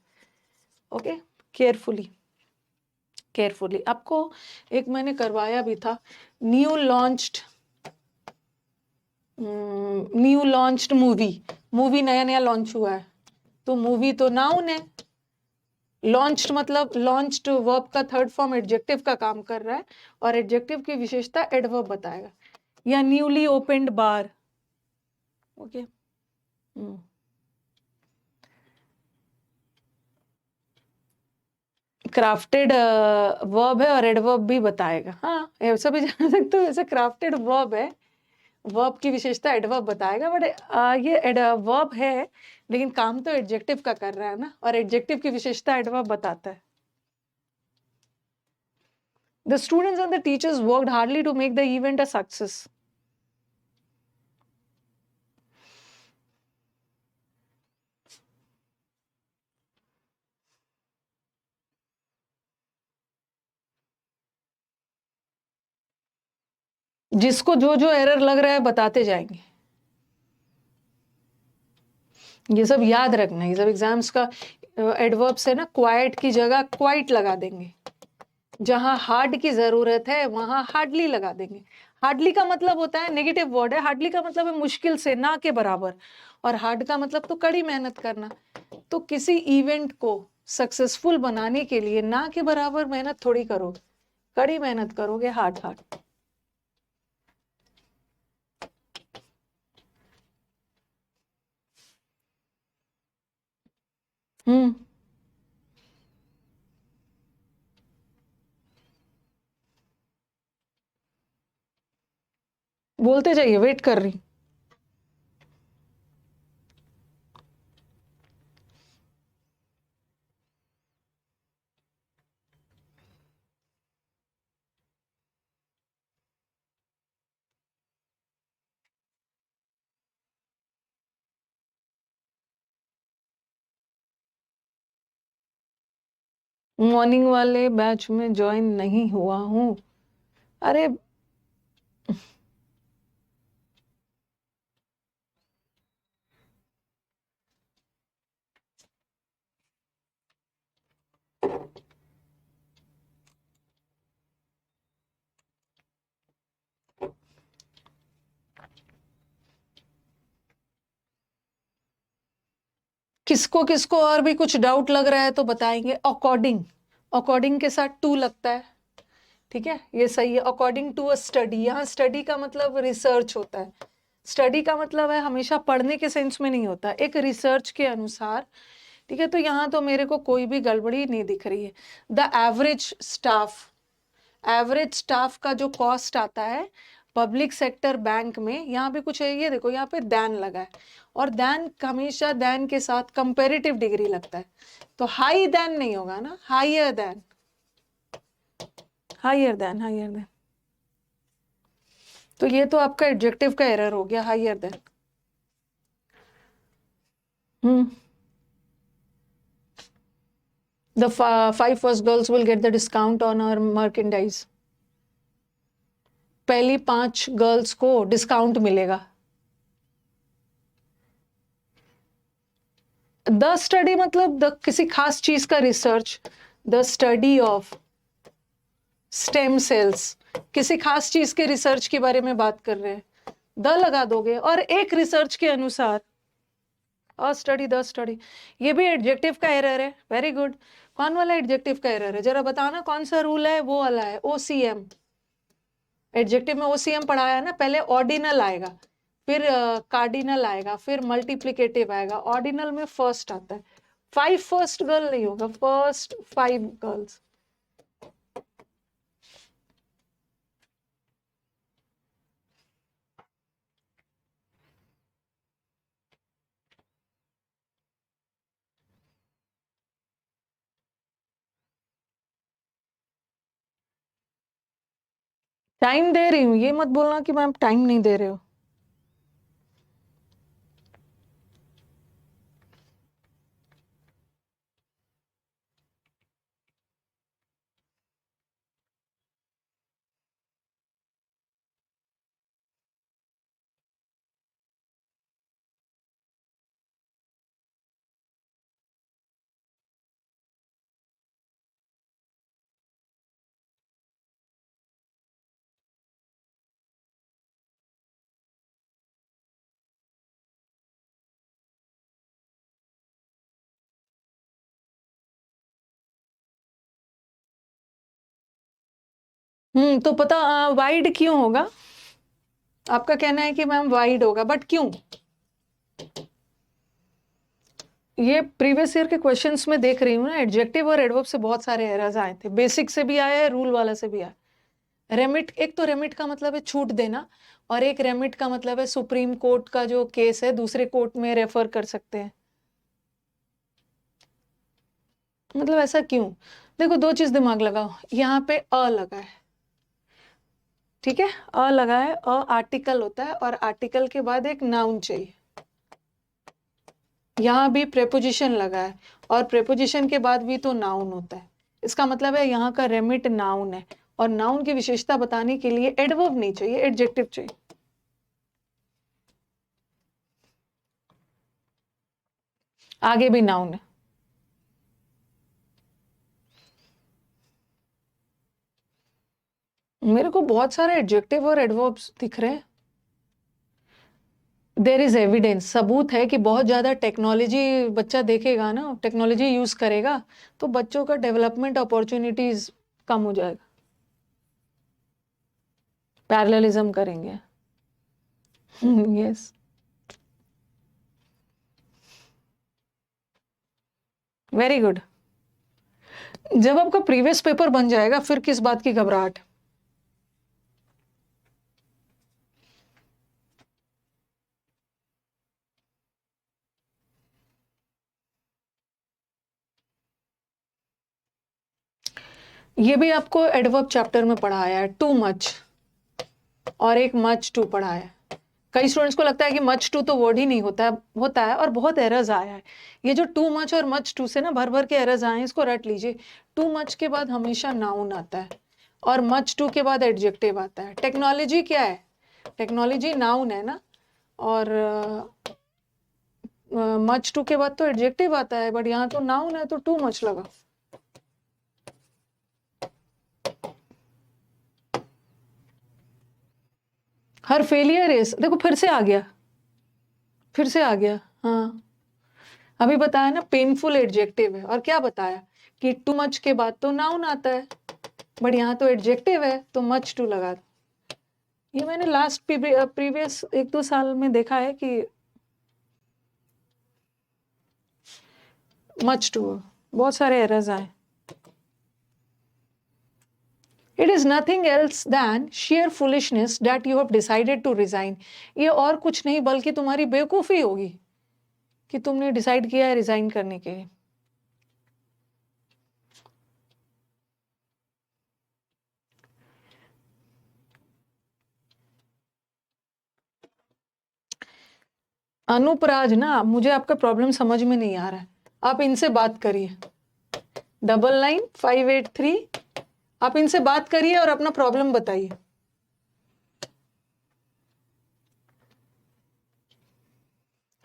ओके, केयरफुली आपको एक मैंने करवाया भी था, न्यू लॉन्च्ड मूवी नया नया लॉन्च हुआ है, तो मूवी तो नाउन है, लॉन्च्ड मतलब लॉन्च्ड वर्ब का थर्ड फॉर्म एडजेक्टिव का काम कर रहा है, और एडजेक्टिव की विशेषता एडवर्ब बताएगा। या न्यूली ओपेंड बार, ओके, क्राफ्टेड वर्ब है और एडवर्ब भी बताएगा। हाँ, ऐसा भी जान सकते हो, ऐसे क्राफ्टेड वर्ब है, वर्ब की विशेषता एडवर्ब बताएगा, बट ये वर्ब है लेकिन काम तो एडजेक्टिव का कर रहा है ना, और एडजेक्टिव की विशेषता एडवर्ब बताता है। The students and the teachers worked hardly to make the event a success. जिसको जो जो एरर लग रहा है बताते जाएंगे। ये सब याद रखना, ये सब एग्जाम्स का एडवर्ब से ना क्वाइट की जगह क्वाइट लगा देंगे, जहां हार्ड की जरूरत है वहां हार्डली लगा देंगे। हार्डली का मतलब होता है नेगेटिव वर्ड है, हार्डली का मतलब है मुश्किल से, ना के बराबर, और हार्ड का मतलब तो कड़ी मेहनत करना। तो किसी इवेंट को सक्सेसफुल बनाने के लिए ना के बराबर मेहनत थोड़ी करोगे, कड़ी मेहनत करोगे, हार्ड हार्ड। हम्म, बोलते जाइए, वेट कर रही। मॉर्निंग वाले बैच में ज्वाइन नहीं हुआ हूँ। अरे किसको किसको और भी कुछ डाउट लग रहा है तो बताएंगे। अकॉर्डिंग, अकॉर्डिंग के साथ टू लगता है, ठीक है, ये सही है। अकॉर्डिंग टू अ स्टडी, यहाँ स्टडी का मतलब रिसर्च होता है। स्टडी का मतलब है हमेशा पढ़ने के सेंस में नहीं होता, एक रिसर्च के अनुसार, ठीक है। तो यहाँ तो मेरे को कोई भी गड़बड़ी नहीं दिख रही है। The average staff, average staff का जो कॉस्ट आता है पब्लिक सेक्टर बैंक में, यहाँ पे कुछ है, ये देखो यहाँ पे दैन लगा है, और दैन हमेशा दैन के साथ कंपेरेटिव डिग्री लगता है, तो हाई दैन नहीं होगा ना, higher than, higher than, higher than. तो ये तो आपका एडजेक्टिव का एरर हो गया, higher than. Hmm, the five first girls will get the discount on our merchandise. पहली 5 गर्ल्स को डिस्काउंट मिलेगा। द स्टडी मतलब द किसी खास चीज का research, the study of stem cells, किसी खास चीज के रिसर्च के बारे में बात कर रहे हैं, द लगा दोगे, और एक रिसर्च के अनुसार, अ स्टडी, द स्टडी। ये भी एडजेक्टिव का एरर है, वेरी गुड। कौन वाला एडजेक्टिव का एरर है जरा बताना, कौन सा रूल है, वो वाला है ओसीएम। एडजेक्टिव में ओसीएम पढ़ाया ना, पहले ऑर्डिनल आएगा, फिर कार्डिनल आएगा, फिर मल्टीप्लिकेटिव आएगा, ऑर्डिनल में फर्स्ट आता है। 5 फर्स्ट गर्ल नहीं होगा, फर्स्ट 5 गर्ल्स। टाइम दे रही हूँ, ये मत बोलना कि मैम टाइम नहीं दे रहे हो। तो पता वाइड क्यों होगा, आपका कहना है कि मैम वाइड होगा, बट क्यों? ये प्रीवियस ईयर के क्वेश्चंस में देख रही हूँ ना, एडजेक्टिव और एडवर्ब से बहुत सारे एरर्स आए थे, बेसिक से भी आया है, रूल वाला से भी आया। रेमिट, एक तो रेमिट का मतलब है छूट देना, और एक रेमिट का मतलब है सुप्रीम कोर्ट का जो केस है दूसरे कोर्ट में रेफर कर सकते हैं। मतलब ऐसा क्यों? देखो, दो चीज दिमाग लगाओ, यहाँ पे अ लगा है, ठीक है, अ लगा है, अ आर्टिकल होता है और आर्टिकल के बाद एक नाउन चाहिए। यहाँ भी प्रेपोजिशन लगा है और प्रेपोजिशन के बाद भी तो नाउन होता है। इसका मतलब है यहाँ का रेमिट नाउन है, और नाउन की विशेषता बताने के लिए एडवर्ब नहीं चाहिए, एडजेक्टिव चाहिए। आगे भी नाउन है। मेरे को बहुत सारे एडजेक्टिव और एडवर्ब्स दिख रहे हैं। देर इज एविडेंस, सबूत है कि बहुत ज्यादा टेक्नोलॉजी बच्चा देखेगा ना, टेक्नोलॉजी यूज करेगा, तो बच्चों का डेवलपमेंट अपॉर्चुनिटीज कम हो जाएगा, पैरेललिज्म करेंगे। Yes, very good. जब आपका प्रीवियस पेपर बन जाएगा फिर किस बात की घबराहट? ये भी आपको एडवर्ब चैप्टर में पढ़ाया है, टू मच और एक मच टू पढ़ाया है। कई स्टूडेंट्स को लगता है कि मच टू तो वर्ड ही नहीं होता है, होता है, और बहुत एरर्स आया है। ये जो टू मच और मच टू से ना भर भर के एरर्स आए हैं, इसको रट लीजिए। टू मच के बाद हमेशा नाउन आता है और मच टू के बाद एडजेक्टिव आता है। टेक्नोलॉजी क्या है? टेक्नोलॉजी नाउन है ना, और मच टू के बाद तो एडजेक्टिव आता है, बट यहाँ तो नाउन है तो टू मच लगा। हर फेलियर इज, देखो फिर से आ गया, फिर से आ गया। हाँ, अभी बताया ना, पेनफुल एडजेक्टिव है, और क्या बताया कि टू मच के बाद तो नाउन आता है, बट यहाँ तो एडजेक्टिव है तो मच टू लगा दो। ये मैंने लास्ट प्रीवियस एक दो साल में देखा है कि मच टू बहुत सारे एरर्स आए। It is nothing else than sheer foolishness that you have decided to resign. ये और कुछ नहीं बल्कि तुम्हारी बेवकूफी होगी कि तुमने डिसाइड किया है रिजाइन करने के लिए। अनुपराज ना, मुझे आपका प्रॉब्लम समझ में नहीं आ रहा है, आप इनसे बात करिए। 999583, आप इनसे बात करिए और अपना प्रॉब्लम बताइए।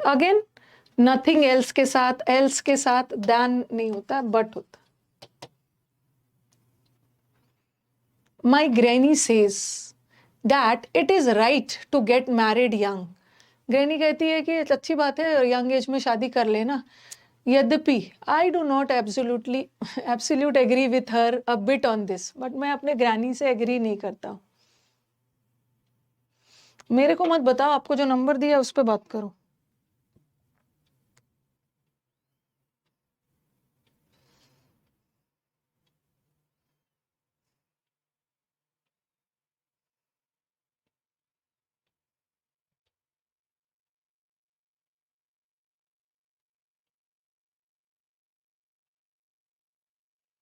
अगेन, नथिंग एल्स के साथ दैन नहीं होता, बट होता। My granny says that it is right to get married young. Granny कहती है कि अच्छी बात है यंग एज में शादी कर लेना। यद्यपि I do not absolute agree with her a bit on this, but मैं अपने ग्रैनी से एग्री नहीं करता हूँ। मेरे को मत बताओ, आपको जो नंबर दिया उस पर बात करो।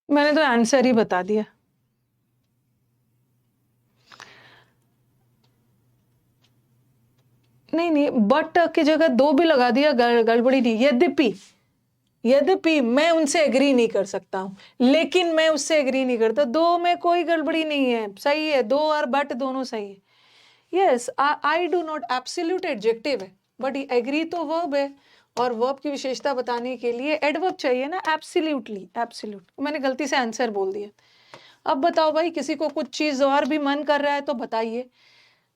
मैंने तो आंसर ही बता दिया। नहीं नहीं, बट की जगह दो भी लगा दिया, गड़बड़ी नहीं। यद्यपि मैं उनसे एग्री नहीं कर सकता हूँ, लेकिन मैं उससे एग्री नहीं करता, दो में कोई गड़बड़ी नहीं है, सही है, दो और बट दोनों सही है। Yes, I do not, absolute adjective है, बट एग्री तो वर्ब है, और वर्ब की विशेषता बताने के लिए एडवर्ब चाहिए ना, एब्सोल्यूटली, एब्सोल्यूट। मैंने गलती से आंसर बोल दिया। अब बताओ भाई, किसी को कुछ चीज और भी मन कर रहा है तो बताइए।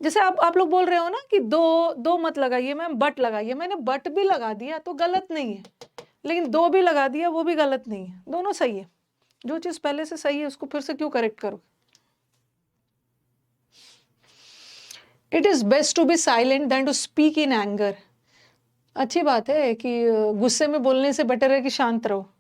जैसे आप लोग बोल रहे हो ना कि दो दो मत लगाइए मैम, बट लगाइए। मैंने बट भी लगा दिया तो गलत नहीं है, लेकिन दो भी लगा दिया वो भी गलत नहीं है, दोनों सही है। जो चीज पहले से सही है उसको फिर से क्यों करेक्ट करो? It is best to be silent than to speak in anger. अच्छी बात है कि गुस्से में बोलने से बेटर है कि शांत रहो।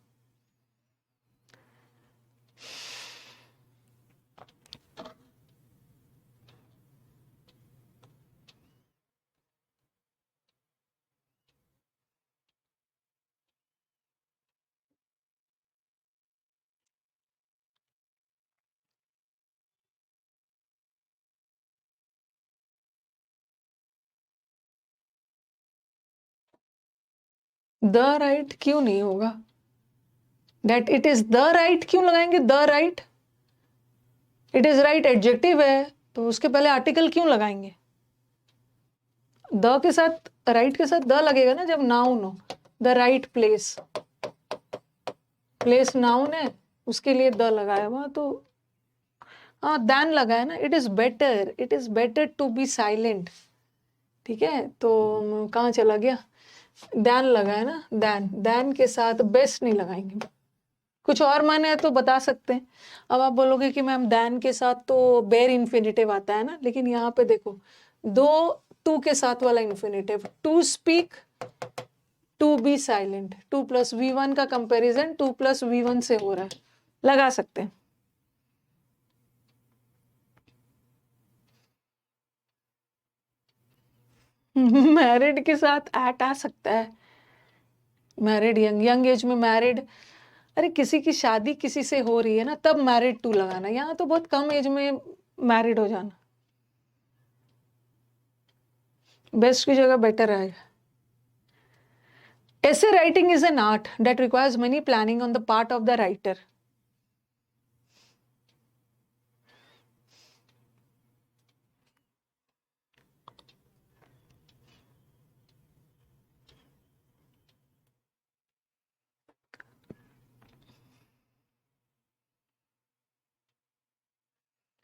द राइट क्यों नहीं होगा? That it is the right क्यों लगाएंगे? The right, it is right adjective है तो उसके पहले आर्टिकल क्यों लगाएंगे? द के साथ, राइट के साथ द लगेगा ना जब नाउन हो। The right place, place noun है, उसके लिए द लगाया हुआ तो हाँ दैन लगाया ना। It is better to be silent. ठीक है, तो कहाँ चला गया? दैन लगाया ना, दैन के साथ बेस्ट नहीं लगाएंगे। कुछ और माने है तो बता सकते हैं। अब आप बोलोगे कि मैम दैन के साथ तो बेर इन्फिनिटिव आता है ना, लेकिन यहाँ पे देखो दो टू के साथ वाला infinitive, to speak, to be silent, 2 + V1 का कंपैरिजन 2 + V1 से हो रहा है, लगा सकते हैं। मैरिड के साथ एट आ सकता है। मैरिड, यंग एज में मैरिड, अरे किसी की शादी किसी से हो रही है ना तब मैरिड टू लगाना। यहाँ तो बहुत कम एज में मैरिड हो जाना, बेस्ट की जगह बेटर आएगा। Essay writing is an art that requires many planning on the part of the writer.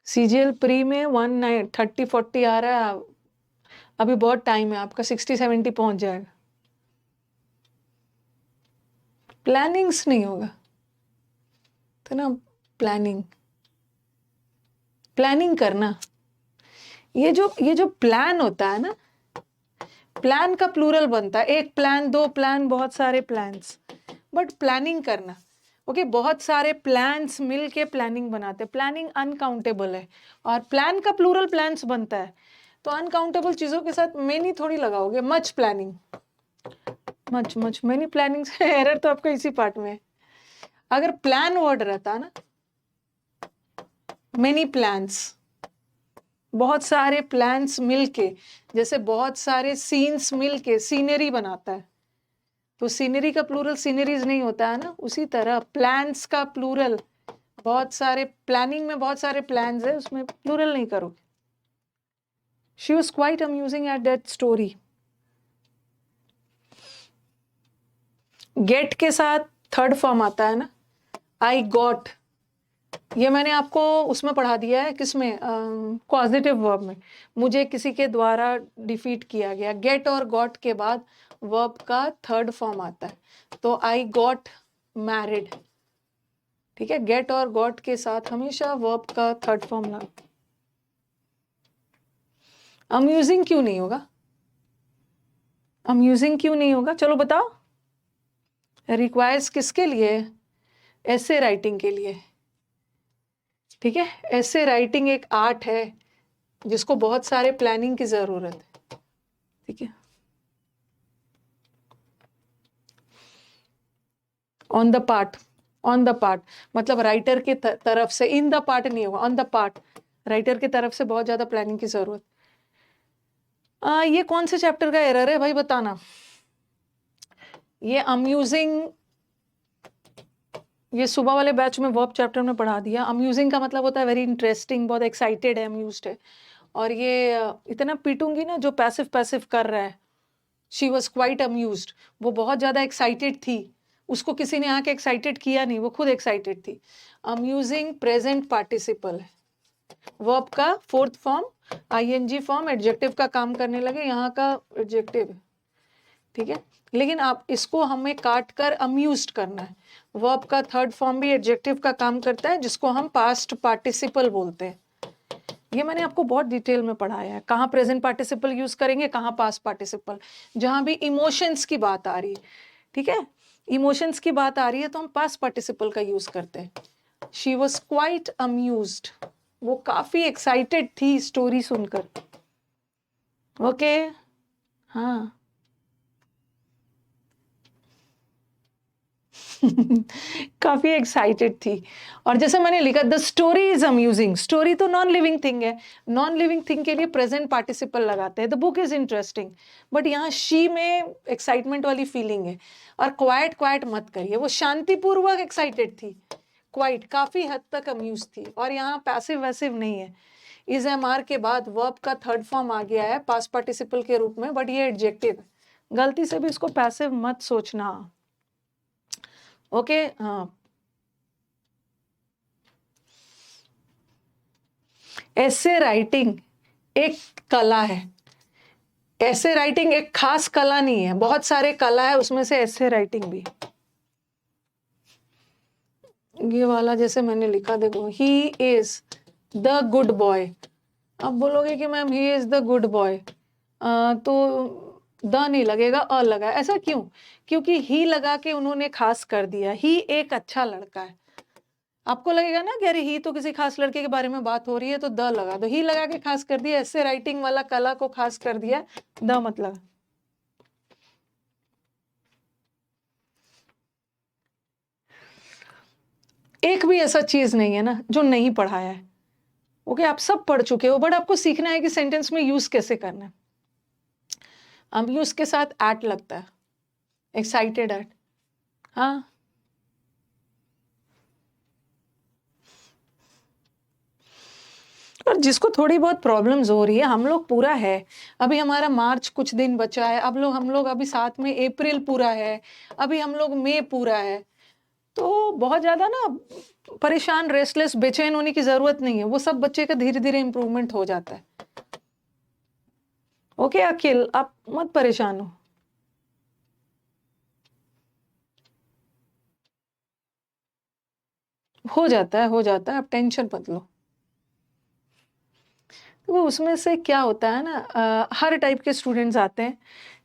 CGL pre में 130-40 आ रहा है, अभी बहुत टाइम है, आपका 60-70 पहुंच जाएगा। प्लानिंग्स नहीं होगा तो ना, प्लानिंग करना। ये जो प्लान होता है ना, प्लान का प्लूरल बनता है, एक प्लान, दो प्लान, बहुत सारे प्लान्स, बट प्लानिंग करना, ओके बहुत सारे प्लान्स मिलके प्लानिंग बनाते हैं। प्लानिंग अनकाउंटेबल है और प्लान का प्लूरल प्लान्स बनता है, तो अनकाउंटेबल चीजों के साथ मेनी थोड़ी लगाओगे। Much planning, much many planning से एरर तो आपका इसी पार्ट में है। अगर प्लान वर्ड रहता ना, मेनी प्लान्स, बहुत सारे प्लान्स मिलके, जैसे बहुत सारे सीन्स मिलके सीनरी बनाता है, तो सीनरी का प्लूरल सीनरीज नहीं होता है ना, उसी तरह प्लान्स का प्लूरल, बहुत सारे प्लानिंग में बहुत सारे प्लान्स है, उसमें प्लूरल नहीं करोगे। She was quite amusing at that story. Get के साथ थर्ड फॉर्म आता है ना, आई गॉट, ये मैंने आपको उसमें पढ़ा दिया है, किसमें? पॉजिटिव वर्ब में, मुझे किसी के द्वारा डिफीट किया गया। गेट और गॉट के बाद वर्ब का थर्ड फॉर्म आता है, तो आई गॉट मैरिड। ठीक है, गेट और गॉट के साथ हमेशा वर्ब का थर्ड फॉर्म लगा। अम्यूजिंग क्यों नहीं होगा? अम्यूजिंग क्यों नहीं होगा, चलो बताओ। रिक्वायर्स किसके लिए? ऐसे राइटिंग के लिए। ठीक है, ऐसे राइटिंग एक आर्ट है जिसको बहुत सारे प्लानिंग की जरूरत है। ठीक है, on the part, on the part मतलब राइटर की तरफ से, इन द पार्ट नहीं होगा, ऑन द पार्ट, राइटर की तरफ से बहुत ज्यादा प्लानिंग की जरूरत। ये कौन से चैप्टर का एरर है भाई बताना? ये अम्यूजिंग, ये सुबह वाले बैच में वर्ब चैप्टर में पढ़ा दिया। अम्यूजिंग का मतलब होता है वेरी इंटरेस्टिंग, बहुत एक्साइटेड है, अम्यूज्ड है। और ये इतना पीटूंगी ना जो पैसिव पैसिव कर रहा है, शी वॉज क्वाइट अम्यूज्ड, वो बहुत ज्यादा एक्साइटेड थी, उसको किसी ने आके एक्साइटेड किया नहीं, वो खुद एक्साइटेड थी। अम्यूजिंग प्रेजेंट पार्टिसिपल है, वर्ब का fourth form, ING form, adjective का काम करने लगे, यहाँ का एडजेक्टिव है। ठीक है, लेकिन आप इसको हमें काट कर अम्यूज्ड करना है। वर्ब का थर्ड फॉर्म भी एडजेक्टिव का काम करता है, जिसको हम पास्ट पार्टिसिपल बोलते हैं। ये मैंने आपको बहुत डिटेल में पढ़ाया है, कहाँ प्रेजेंट पार्टिसिपल यूज करेंगे, कहाँ पास्ट पार्टिसिपल। जहां भी इमोशंस की बात आ रही है, ठीक है, इमोशंस की बात आ रही है तो हम पास्ट पार्टिसिपल का यूज करते हैं। शी वॉज क्वाइट अम्यूज्ड, वो काफी एक्साइटेड थी स्टोरी सुनकर। ओके, हाँ काफी एक्साइटेड थी। और जैसे मैंने लिखा, the story is amusing, story तो नॉन लिविंग थिंग है, नॉन लिविंग थिंग के लिए प्रेजेंट पार्टिसिपल लगाते हैं। The book is interesting, but यहाँ शी में एक्साइटमेंट वाली फीलिंग है। और क्वाइट क्वाइट मत करिए, वो शांतिपूर्वक एक्साइटेड थी, क्वाइट काफी हद तक अम्यूज थी। और यहाँ पैसिव वैसिव नहीं है, इज एम आर के बाद वर्ब का थर्ड फॉर्म आ गया है पास्ट पार्टिसिपल के रूप में, बट ये एडजेक्टिव है, गलती से भी इसको पैसिव मत सोचना। ओके, हाँ। ऐसे राइटिंग एक कला है, ऐसे राइटिंग एक खास कला नहीं है, बहुत सारे कला है, उसमें से ऐसे राइटिंग भी। ये वाला जैसे मैंने लिखा, देखो, he is the good boy. अब बोलोगे कि ma'am he is the good boy, तो द नहीं लगेगा, अ लगा। ऐसा क्यों? क्योंकि ही लगा के उन्होंने खास कर दिया, ही एक अच्छा लड़का है। आपको लगेगा ना कि अरे ही तो किसी खास लड़के के बारे में बात हो रही है, तो द लगा दो, ही लगा के खास कर दिया, ऐसे राइटिंग वाला कला को खास कर दिया, द मत लगा। एक भी ऐसा चीज नहीं है ना जो नहीं पढ़ाया है। ओके, आप सब पढ़ चुके हो, बट आपको सीखना है कि सेंटेंस में यूज कैसे करना है। अब यूज के साथ एट लगता है, एक्साइटेड एट, हाँ। और जिसको थोड़ी बहुत प्रॉब्लम्स हो रही है, हम लोग पूरा है, अभी हमारा मार्च कुछ दिन बचा है, अब लोग हम लोग अभी साथ में अप्रैल पूरा है, अभी हम लोग मई पूरा है, तो बहुत ज्यादा ना परेशान, रेस्टलेस, बेचैन होने की जरूरत नहीं है। वो सब बच्चे का धीरे धीरे इंप्रूवमेंट हो जाता है। ओके अखिल, आप मत परेशान हो जाता है, हो जाता है, आप टेंशन मत लो। तो उसमें से क्या होता है ना, हर टाइप के स्टूडेंट्स आते हैं,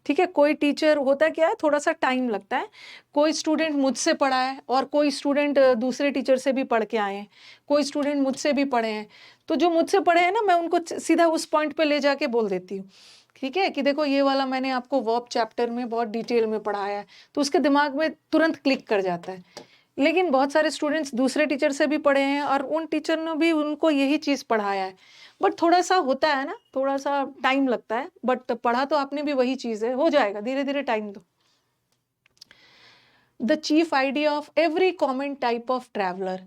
ठीक है। कोई टीचर, होता क्या है, थोड़ा सा टाइम लगता है। कोई स्टूडेंट मुझसे पढ़ा है और कोई स्टूडेंट दूसरे टीचर से भी पढ़ के आए हैं, कोई स्टूडेंट मुझसे भी पढ़े हैं। तो जो मुझसे पढ़े हैं ना, मैं उनको सीधा उस पॉइंट पे ले जाके बोल देती हूँ, ठीक है, कि देखो ये वाला मैंने आपको वर्ब चैप्टर में बहुत डिटेल में पढ़ाया है, तो उसके दिमाग में तुरंत क्लिक कर जाता है। लेकिन बहुत सारे स्टूडेंट्स दूसरे टीचर से भी पढ़े हैं और उन टीचर ने भी उनको यही चीज पढ़ाया है, बट थोड़ा सा होता है ना, थोड़ा सा टाइम लगता है, बट पढ़ा तो आपने भी वही चीज है, हो जाएगा धीरे धीरे, टाइम दो। The chief idea of every common type of traveller,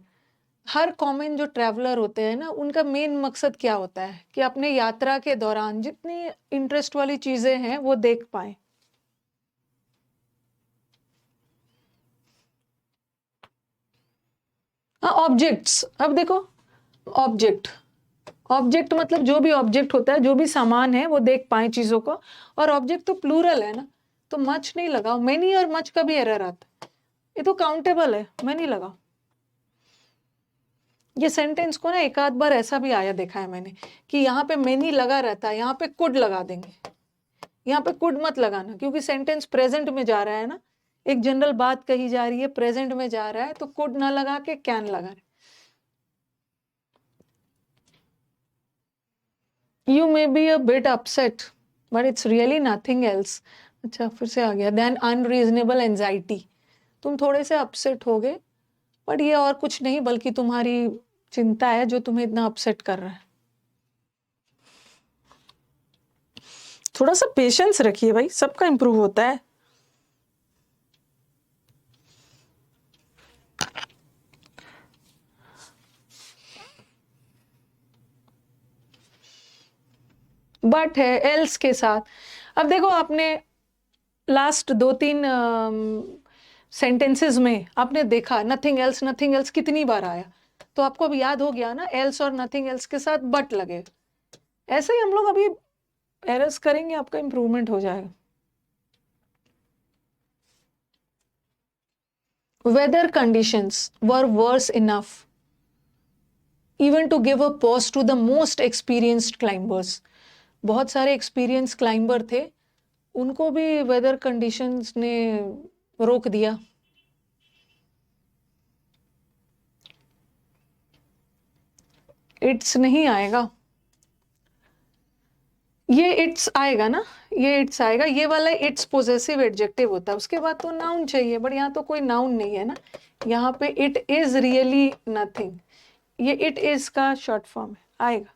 her common जो ट्रैवलर होते हैं ना, उनका मेन मकसद क्या होता है कि अपने यात्रा के दौरान जितनी इंटरेस्ट वाली चीजें हैं वो देख पाए। हाँ, ऑब्जेक्ट्स, अब देखो, ऑब्जेक्ट, ऑब्जेक्ट मतलब जो भी ऑब्जेक्ट होता है, जो भी सामान है, वो देख पाए चीजों को। और ऑब्जेक्ट तो प्लूरल है ना, तो मच नहीं लगाओ, मेनी और मच का भी एरर आता है, ये तो काउंटेबल है, मैं नहीं लगाओ। ये सेंटेंस को ना एक आध बार ऐसा भी आया देखा है मैंने, कि यहाँ पे मेनी लगा रहता है, यहाँ पे कुड लगा देंगे। यहाँ पे कुड मत लगाना, क्योंकि सेंटेंस प्रेजेंट में जा रहा है ना, एक जनरल बात कही जा रही है, प्रेजेंट में जा रहा है, तो कुड ना लगा के कैन लगा। You may be a bit upset, but it's really nothing else. अच्छा, फिर से आ गया, देन अनरीजनेबल एंजाइटी, तुम थोड़े से अपसेट हो गए, बट ये और कुछ नहीं, बल्कि तुम्हारी चिंता है जो तुम्हें इतना अपसेट कर रहा है। थोड़ा सा पेशेंस रखिए भाई, सबका इंप्रूव होता है। बट है एल्स के साथ। अब देखो, आपने लास्ट दो तीन सेंटेंसेस में आपने देखा नथिंग एल्स कितनी बार आया, तो आपको अब याद हो गया ना, एल्स और नथिंग एल्स के साथ बट लगे। ऐसे ही हम लोग अभी एरर्स करेंगे, आपका इंप्रूवमेंट हो जाएगा। Weather conditions were worse enough, even to give a pause to the most experienced climbers. बहुत सारे एक्सपीरियंस क्लाइंबर थे, उनको भी वेदर कंडीशंस ने रोक दिया। इट्स नहीं आएगा, ये इट्स आएगा ना, ये इट्स आएगा, ये वाला इट्स पोजेसिव एडजेक्टिव होता है, उसके बाद तो नाउन चाहिए, बट यहाँ तो कोई नाउन नहीं है ना, यहाँ पे इट इज रियली नथिंग, ये इट इज का शॉर्ट फॉर्म है, आएगा।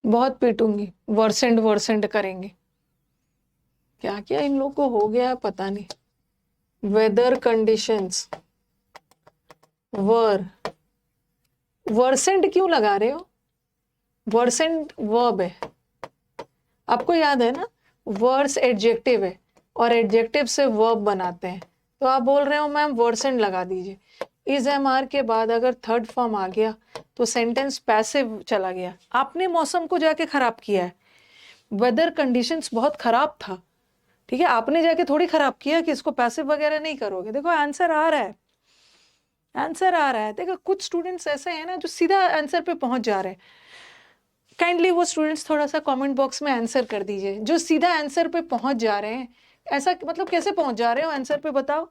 बहुत पीटूंगी, वर्सेंट वर्सेंट करेंगे, क्या क्या इन लोग को हो गया है पता नहीं। वेदर कंडीशंस वर, वर्सेंट क्यों लगा रहे हो, वर्सेंट वर्ब है, आपको याद है ना, वर्स एडजेक्टिव है और एडजेक्टिव से वर्ब बनाते हैं, तो आप बोल रहे हो मैम वर्सेंट लगा दीजिए। इज एम आर के बाद अगर थर्ड फॉर्म आ गया तो सेंटेंस पैसिव चला गया, आपने मौसम को जाके खराब किया है, वेदर कंडीशंस बहुत खराब था, ठीक है, आपने जाके थोड़ी खराब किया कि इसको पैसिव वगैरह नहीं करोगे। देखो आंसर आ रहा है, आंसर आ रहा है। देखो कुछ स्टूडेंट्स ऐसे हैं ना जो सीधा आंसर पे पहुंच जा रहे हैं, काइंडली वो स्टूडेंट्स थोड़ा सा कमेंट बॉक्स में आंसर कर दीजिए, जो सीधा आंसर पे पहुंच जा रहे हैं। ऐसा मतलब कैसे पहुंच जा रहे हो आंसर पे, बताओ।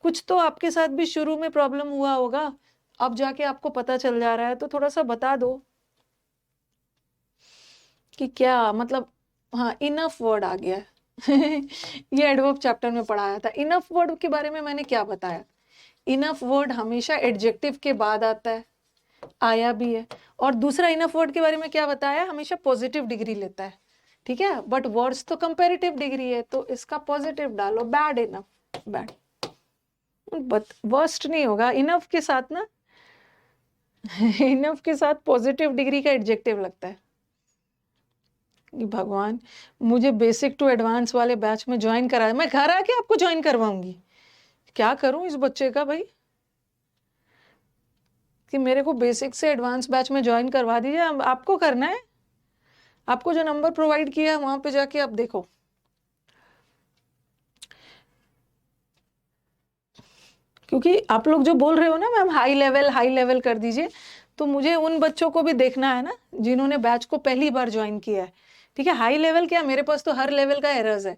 कुछ तो आपके साथ भी शुरू में प्रॉब्लम हुआ होगा, अब जाके आपको पता चल जा रहा है, तो थोड़ा सा बता दो कि क्या मतलब। हाँ, इनफ वर्ड आ गया है ये एडवर्ब चैप्टर में पढ़ाया था। इनफ वर्ड के बारे में मैंने क्या बताया, इनफ वर्ड हमेशा एडजेक्टिव के बाद आता है, आया भी है। और दूसरा इनफ वर्ड के बारे में क्या बताया, हमेशा पॉजिटिव डिग्री लेता है, ठीक है, बट वर्ड्स तो कंपैरेटिव डिग्री है, तो इसका पॉजिटिव डालो, bad enough, bad, but worst नहीं होगा इनफ के साथ ना इनफ के साथ पॉजिटिव डिग्री का एडजेक्टिव लगता है। भगवान, मुझे बेसिक टू एडवांस वाले बैच में ज्वाइन करा, मैं घर आके आपको ज्वाइन करवाऊंगी, क्या करूं इस बच्चे का भाई, कि मेरे को बेसिक से एडवांस बैच में ज्वाइन करवा दीजिए। आपको करना है, आपको जो नंबर प्रोवाइड किया है वहां पे जाके आप देखो। क्योंकि आप लोग जो बोल रहे हो ना मैम हाई लेवल कर दीजिए, तो मुझे उन बच्चों को भी देखना है ना जिन्होंने बैच को पहली बार ज्वाइन किया है, ठीक है। हाई लेवल क्या, मेरे पास तो हर लेवल का एरर्स है,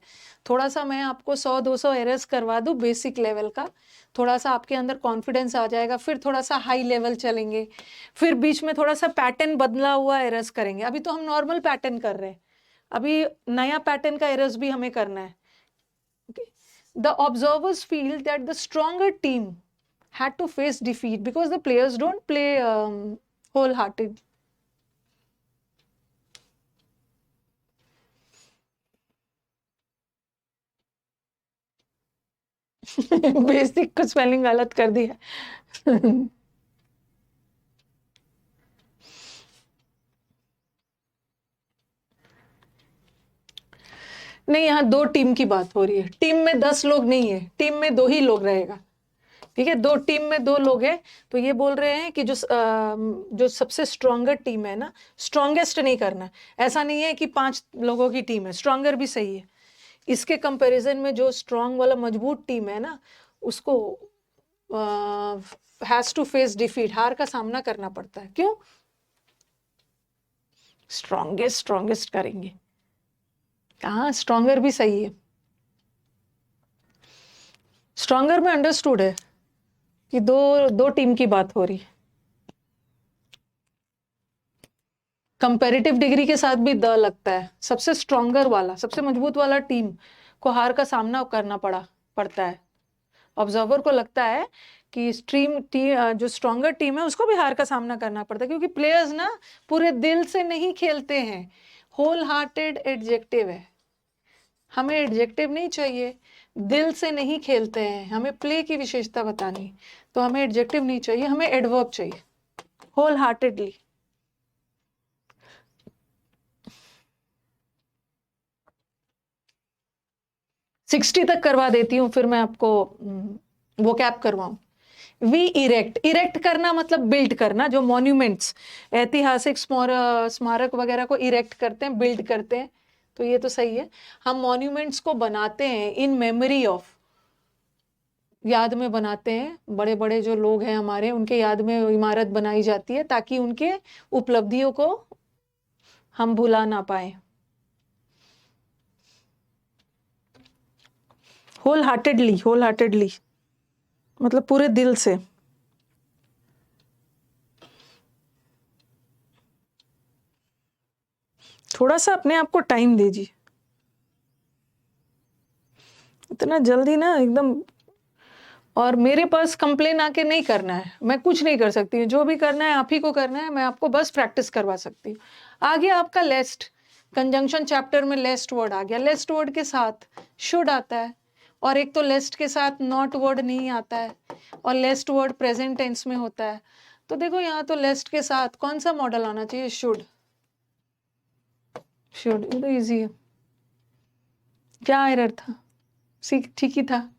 थोड़ा सा मैं आपको 100-200 एरर्स करवा दूं बेसिक लेवल का, थोड़ा सा आपके अंदर कॉन्फिडेंस आ जाएगा, फिर थोड़ा सा हाई लेवल चलेंगे, फिर बीच में थोड़ा सा पैटर्न बदला हुआ एरर्स करेंगे। अभी तो हम नॉर्मल पैटर्न कर रहे हैं, अभी नया पैटर्न का एरर्स भी हमें करना है। Okay. The observers feel that the stronger team had to face defeat because the players don't play wholehearted. Basic को स्पेलिंग गलत कर दिया नहीं, यहाँ दो टीम की बात हो रही है, टीम में 10 लोग नहीं है, टीम में 2 ही लोग रहेगा, ठीक है, दो टीम में 2 लोग हैं। तो ये बोल रहे हैं कि जो सबसे स्ट्रॉन्गर टीम है ना, स्ट्रॉन्गेस्ट नहीं करना, ऐसा नहीं है कि 5 लोगों की टीम है, स्ट्रॉन्गर भी सही है, इसके कंपैरिजन में जो स्ट्रॉन्ग वाला मजबूत टीम है ना, उसको हैज टू फेस डिफीट, हार का सामना करना पड़ता है। क्यों, स्ट्रॉन्गेस्ट करेंगे, कहाँ स्ट्रॉन्गर भी सही है, स्ट्रॉन्गर में अंडरस्टूड है कि दो टीम की बात हो रही है। कंपैरेटिव डिग्री के साथ भी द लगता है, सबसे स्ट्रॉन्गर वाला, सबसे मजबूत वाला टीम को हार का सामना करना पड़ता है। ऑब्जर्वर को लगता है कि जो स्ट्रॉन्गर टीम है उसको भी हार का सामना करना पड़ता है, क्योंकि प्लेयर्स ना पूरे दिल से नहीं खेलते हैं, होल हार्टेड एडजेक्टिव है, हमें एडजेक्टिव नहीं चाहिए, दिल से नहीं खेलते हैं, हमें प्ले की विशेषता बतानी, तो हमें एडजेक्टिव नहीं चाहिए, हमें एडवर्ब चाहिए, होल हार्टेडली। 60 तक करवा देती हूँ, फिर मैं आपको वो कैप करवाऊं। वी इरेक्ट, इरेक्ट करना मतलब बिल्ड करना, जो मॉन्यूमेंट्स, ऐतिहासिक स्मारक वगैरह को इरेक्ट करते हैं, बिल्ड करते हैं, तो ये तो सही है। हम मॉन्यूमेंट्स को बनाते हैं इन मेमोरी ऑफ, याद में बनाते हैं, बड़े बड़े जो लोग हैं हमारे, उनके याद में इमारत बनाई जाती है ताकि उनके उपलब्धियों को हम भुला ना पाए। होल हार्टेडली, होल हार्टेडली मतलब पूरे दिल से। थोड़ा सा अपने आप को टाइम दीजिए, इतना जल्दी ना एकदम। और मेरे पास कंप्लेन आके नहीं करना है, मैं कुछ नहीं कर सकती हूँ, जो भी करना है आप ही को करना है, मैं आपको बस प्रैक्टिस करवा सकती हूँ। आगे आपका लेस्ट, कंजंक्शन चैप्टर में लेस्ट वर्ड आ गया, लेस्ट वर्ड के साथ शुड आता है, और एक तो लेस्ट के साथ नॉट वर्ड नहीं आता है, और लेस्ट वर्ड प्रेजेंट टेंस में होता है। तो देखो यहाँ तो लेस्ट के साथ कौन सा मॉडल आना चाहिए, शुड। शुड, ये तो इजी है। क्या एरर था, ठीक ही था।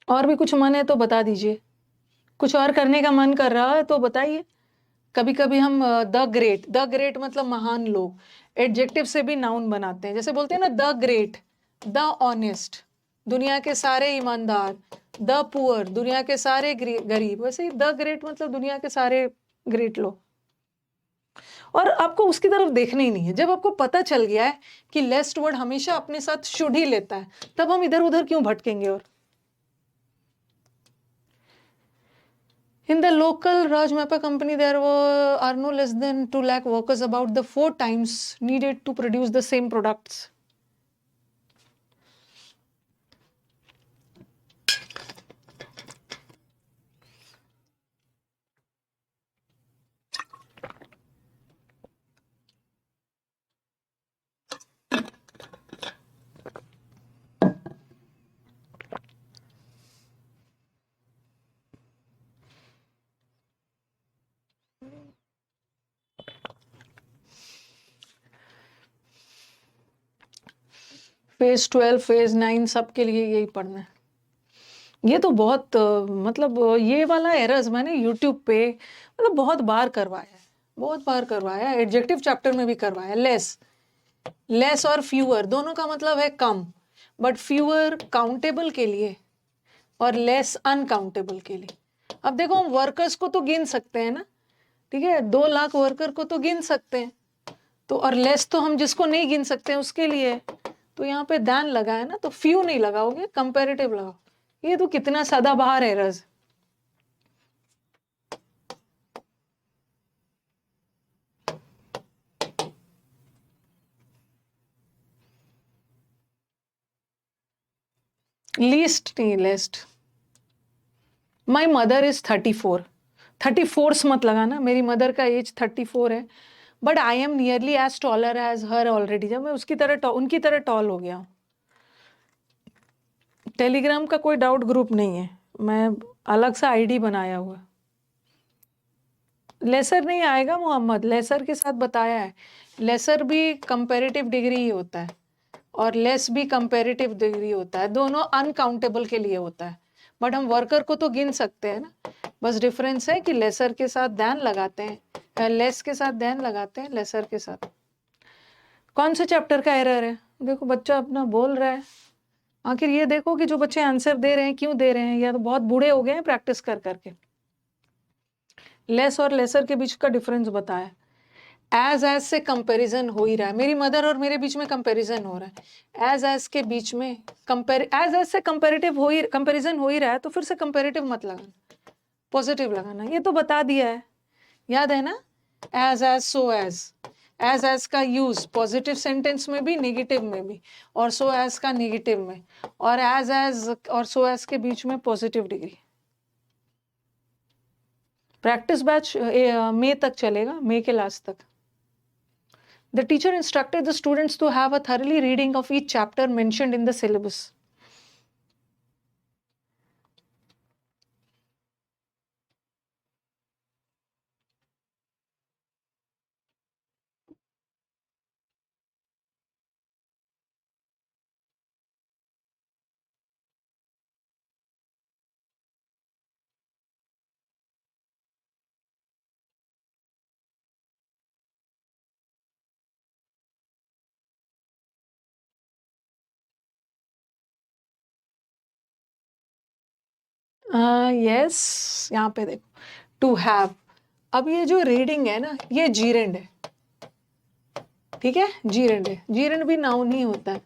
और भी कुछ मन है तो बता दीजिए, कुछ और करने का मन कर रहा है तो बताइए। कभी कभी हम द ग्रेट, द ग्रेट मतलब महान लोग, एडजेक्टिव से भी नाउन बनाते हैं, जैसे बोलते हैं ना द ग्रेट, द ऑनेस्ट, दुनिया के सारे ईमानदार, द पुअर, दुनिया के सारे गरीब, वैसे ही द ग्रेट मतलब दुनिया के सारे ग्रेट लोग। और आपको उसकी तरफ देखना ही नहीं है। जब आपको पता चल गया है कि लेस्ट वर्ड हमेशा अपने साथ शुड ही लेता है, तब हम इधर उधर क्यों भटकेंगे। और in the local Rajmapa company, there are no less than 2 lakh workers, about the 4 times needed to produce the same products. Phase 12, phase 9 सबके लिए यही पढ़ना है। ये तो बहुत मतलब ये वाला एरर्स मैंने यूट्यूब पे मतलब बहुत बार करवाया है, बहुत बार करवाया है। एडजेक्टिव चैप्टर में भी करवाया। लेस, लेस और फ्यूअर दोनों का मतलब है कम, बट फ्यूअर काउंटेबल के लिए और लेस अनकाउंटेबल के लिए। अब देखो हम वर्कर्स को तो गिन सकते हैं ना, ठीक है, 2 लाख वर्कर को तो गिन सकते हैं, तो और लेस तो हम जिसको नहीं गिन सकते हैं उसके लिए। तो यहाँ पे दैन लगा है ना, तो फ्यू नहीं लगाओगे, कंपैरेटिव लगाओ। ये तो कितना सदाबहार एरर्स। लीस्ट नहीं, लेस्ट। माई मदर इज 34, 34 मत लगाना, मेरी मदर का एज 34 है, but I am nearly as taller as her already. जब मैं उसकी तरह उनकी तरह टॉल हो गया हूँ। टेलीग्राम का कोई डाउट ग्रुप नहीं है, मैं अलग सा आईडी बनाया हुआ। लेसर नहीं आएगा मोहम्मद, लेसर के साथ बताया है, लेसर भी कंपैरेटिव डिग्री ही होता है और लेस भी कंपैरेटिव डिग्री होता है, दोनों अनकाउंटेबल के लिए होता है। बट हम वर्कर को तो गिन सकते हैं ना, बस डिफरेंस है कि लेसर के साथ दैन लगाते हैं, लेस के साथ दैन लगाते हैं, लेसर के साथ। कौन से चैप्टर का एरर है, देखो बच्चा अपना बोल रहा है, आखिर ये देखो कि जो बच्चे आंसर दे रहे हैं क्यों दे रहे हैं, या तो बहुत बूढ़े हो गए हैं प्रैक्टिस कर करके। लेस और लेसर के बीच का डिफरेंस बताया। एज से कंपैरिजन हो ही रहा है, मेरी मदर और मेरे बीच में कंपैरिजन हो रहा है, एज के बीच में एज से कंपैरिजन हो ही रहा है, तो फिर से कंपैरेटिव मत लगाना, पॉजिटिव लगाना। ये तो बता दिया है, याद है ना, एज सो एज का यूज पॉजिटिव सेंटेंस में भी, नेगेटिव में भी, और सो एज का नेगेटिव में, और एज और सो एज के बीच में पॉजिटिव डिग्री। प्रैक्टिस बैच मई तक चलेगा, मई के लास्ट तक। The teacher instructed the students to have a thoroughly reading of each chapter mentioned in the syllabus. Yes, यहाँ पे देखो टू हैव। अब ये जो रीडिंग है ना, ये जीरेंड है, ठीक है, जीरेंड है। जीरेंड भी नाउन ही होता है,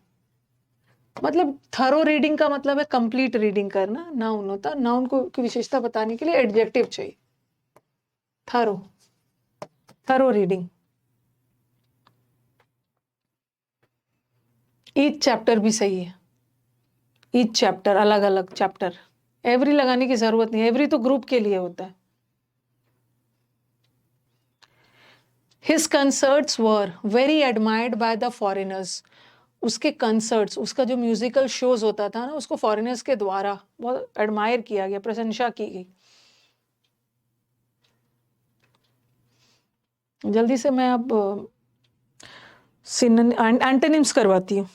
मतलब थरो रीडिंग का मतलब है कंप्लीट रीडिंग करना, नाउन होता है। नाउन को की विशेषता बताने के लिए एडजेक्टिव चाहिए। Thorough, thorough reading. Each chapter भी सही है, ईच चैप्टर, अलग अलग चैप्टर। एवरी लगाने की जरूरत नहीं, एवरी तो ग्रुप के लिए होता है। His concerts were very admired by the foreigners. उसके कंसर्ट्स, उसका जो म्यूजिकल शोज होता था ना, उसको फॉरेनर्स के द्वारा बहुत एडमायर किया गया, प्रशंसा की गई। जल्दी से मैं अब एंटोनिम्स करवाती हूँ।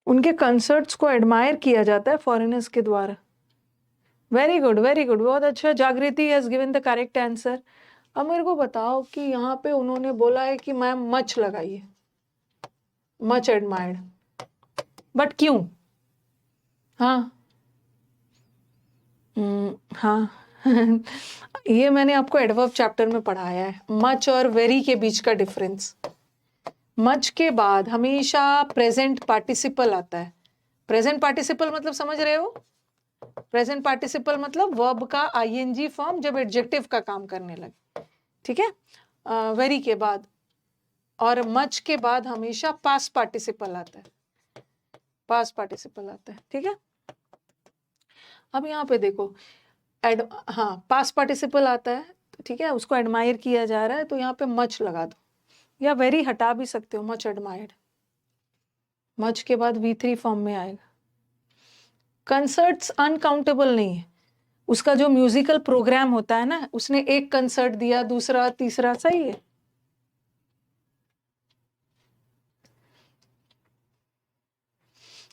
उनके कंसर्ट्स को एडमायर किया जाता है फॉरेनर्स के द्वारा। वेरी गुड, वेरी गुड, बहुत अच्छा। जागृति has given the correct answer. अब मेरे को बताओ कि यहाँ पे उन्होंने बोला है कि मैम मच लगाइए, मच एडमायर्ड, बट क्यों? हाँ, हाँ ये मैंने आपको एडवर्ब चैप्टर में पढ़ाया है, मच और वेरी के बीच का डिफरेंस। मच के बाद हमेशा प्रेजेंट पार्टिसिपल आता है। प्रेजेंट पार्टिसिपल मतलब समझ रहे हो? प्रेजेंट पार्टिसिपल मतलब वर्ब का आईएनजी फॉर्म जब एडजेक्टिव का काम करने लगे, ठीक है। वेरी के बाद और मच के बाद हमेशा पास्ट पार्टिसिपल आता है, पास्ट पार्टिसिपल आता है, ठीक है। अब यहाँ पे देखो हाँ, पास्ट पार्टिसिपल आता है, ठीक है, उसको एडमायर किया जा रहा है, तो यहाँ पे मच लगा दो, या वेरी हटा भी सकते हो, मच एडमायर्ड। मच के बाद V3 फॉर्म में आएगा। कंसर्ट्स अनकाउंटेबल नहीं है, उसका जो म्यूजिकल प्रोग्राम होता है ना, उसने एक कंसर्ट दिया, दूसरा, तीसरा, सही है।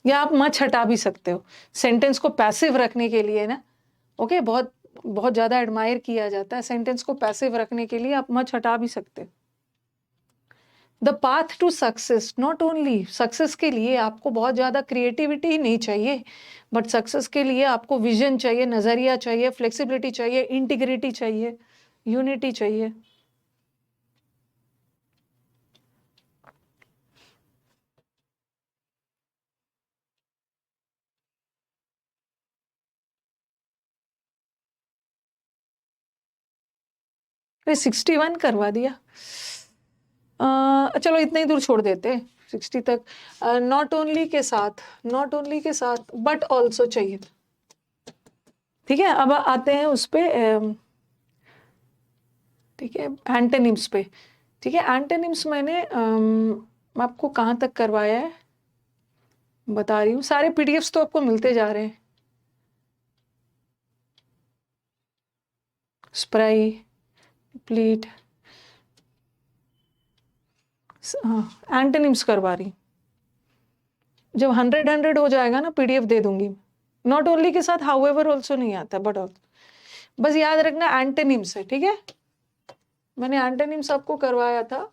या आप मच हटा भी सकते हो, सेंटेंस को पैसिव रखने के लिए ना, ओके, बहुत बहुत ज्यादा एडमायर किया जाता है, सेंटेंस को पैसिव रखने के लिए आप मच हटा भी सकते हो। The path to success, not only success के लिए आपको बहुत ज़्यादा क्रिएटिविटी ही नहीं चाहिए, बट सक्सेस के लिए आपको विजन चाहिए, नज़रिया चाहिए, फ्लेक्सिबिलिटी चाहिए, इंटीग्रिटी चाहिए, यूनिटी चाहिए। अरे 61 करवा दिया। चलो इतना ही दूर छोड़ देते, 60 तक। नॉट ओनली के साथ, नॉट ओनली के साथ बट ऑल्सो चाहिए, ठीक है। अब आते हैं उस पे, ठीक है, एंटोनिम्स पे, ठीक है। एंटोनिम्स मैंने आपको कहाँ तक करवाया है बता रही हूँ, सारे पीडीएफ्स तो आपको मिलते जा रहे हैं। स्प्राई, प्लीट, हाँ, एंटोनिम्स करवा रही। जब 100 हो जाएगा ना, पीडीएफ दे दूंगी। नॉट ओनली के साथ हाउएवर ऑल्सो नहीं आता, बट ऑल्सो, बस याद रखना एंटोनिम्स है, ठीक है। मैंने एंटोनिम्स आपको करवाया था,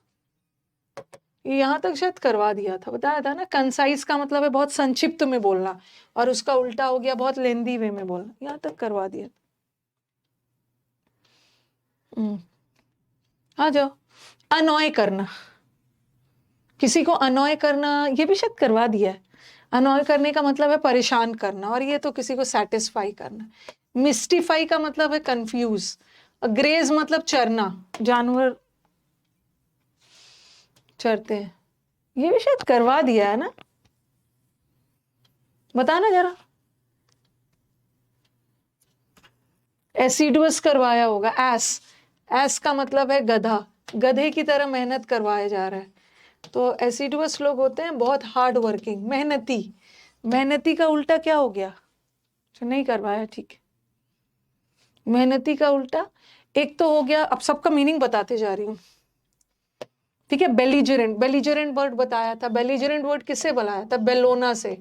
यहाँ तक शायद करवा दिया था, बताया था ना। कंसाइज का मतलब है बहुत संक्षिप्त में बोलना, और उसका उल्टा हो गया बहुत लेंदी वे में बोलना, यहाँ तक करवा दिया। आ जाओ। अनॉय करना, किसी को अनॉय करना, ये भी शायद करवा दिया है। अनॉय करने का मतलब है परेशान करना, और ये तो किसी को सेटिस्फाई करना। मिस्टिफाई का मतलब है कंफ्यूज। ग्रेज मतलब चरना, जानवर चरते हैं, ये भी शायद करवा दिया है ना, बताना जरा। एसिडुअस करवाया होगा। एस, एस का मतलब है गधा, गधे की तरह मेहनत करवाया जा रहा है, तो एसिडुअस लोग होते हैं बहुत हार्ड वर्किंग, मेहनती। मेहनती का उल्टा क्या हो गया? नहीं करवाया, ठीक है। मेहनती का उल्टा एक तो हो गया, अब सबका मीनिंग बताते जा रही हूँ, ठीक है। बेलिजरेंट, बेलिजरेंट वर्ड बताया था। बेलिजरेंट वर्ड किससे बनाया था? बेलोना से।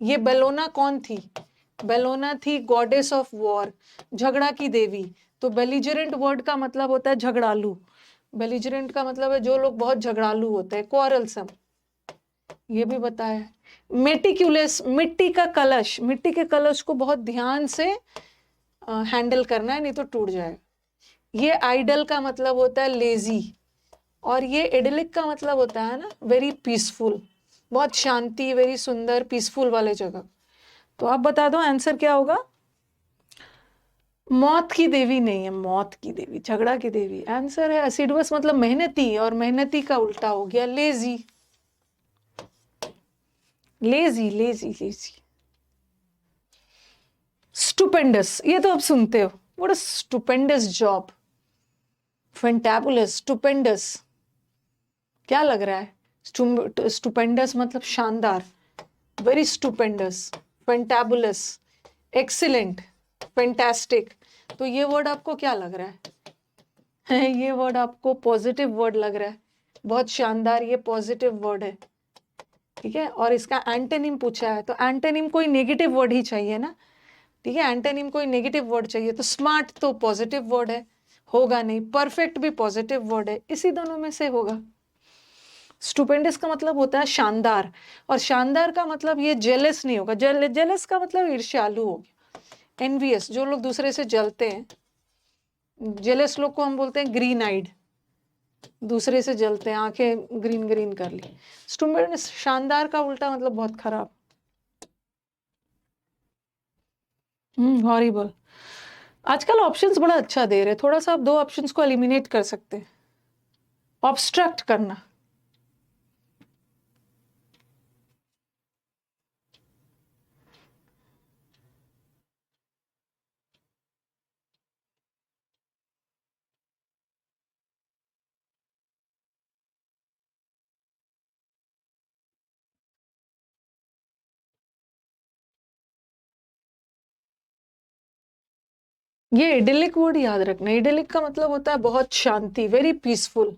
ये बेलोना कौन थी? बेलोना थी गॉडेस ऑफ वॉर, झगड़ा की देवी। तो बेलिजरेंट वर्ड का मतलब होता है झगड़ालू। बेलिजरेंट का मतलब है जो लोग बहुत झगड़ालू होते हैं, क्वारलसम, ये भी बताया। मेटिक्यूलस, मिट्टी का कलश, मिट्टी के कलश को बहुत ध्यान से हैंडल करना है, नहीं तो टूट जाएगा। ये आइडल का मतलब होता है लेजी, और ये इडलिक का मतलब होता है ना वेरी पीसफुल, बहुत शांति, वेरी सुंदर पीसफुल वाले जगह। तो आप बता दो आंसर क्या होगा? मौत की देवी नहीं है, मौत की देवी, झगड़ा की देवी आंसर है। असिडुअस मतलब मेहनती, और मेहनती का उल्टा हो गया lazy. Lazy lazy lazy. Stupendous, ये तो आप सुनते हो, what a stupendous job, fantabulous, stupendous, क्या लग रहा है? स्टुपेंडस मतलब शानदार, very stupendous, fantabulous, excellent, fantastic. तो ये वर्ड आपको क्या लग रहा है? ये वर्ड आपको पॉजिटिव वर्ड लग रहा है, बहुत शानदार, ये पॉजिटिव वर्ड है, ठीक है। और इसका एंटोनिम पूछा है, तो एंटोनिम कोई नेगेटिव वर्ड ही चाहिए ना, ठीक है। एंटोनिम कोई नेगेटिव वर्ड चाहिए, तो स्मार्ट तो पॉजिटिव वर्ड है, होगा नहीं। परफेक्ट भी पॉजिटिव वर्ड है, इसी दोनों में से होगा। स्टुपेंडस का मतलब होता है शानदार, और शानदार का मतलब ये जेलस नहीं होगा। जेलस का मतलब ईर्ष्यालु हो गया, एनवियस, जो लोग दूसरे से जलते हैं। जेलस लोग को हम बोलते हैं ग्रीन आइड, दूसरे से जलते हैं, आंखें ग्रीन ग्रीन कर ली। स्टुपेंडस, शानदार का उल्टा मतलब बहुत खराब। हॉरिबल। आजकल ऑप्शंस बड़ा अच्छा दे रहे हैं, थोड़ा सा आप दो ऑप्शंस को एलिमिनेट कर सकते हैं। ऑब्स्ट्रक्ट करना, ये इडिलिक वर्ड याद रखना। इडिलिक का मतलब होता है बहुत शांति, वेरी पीसफुल,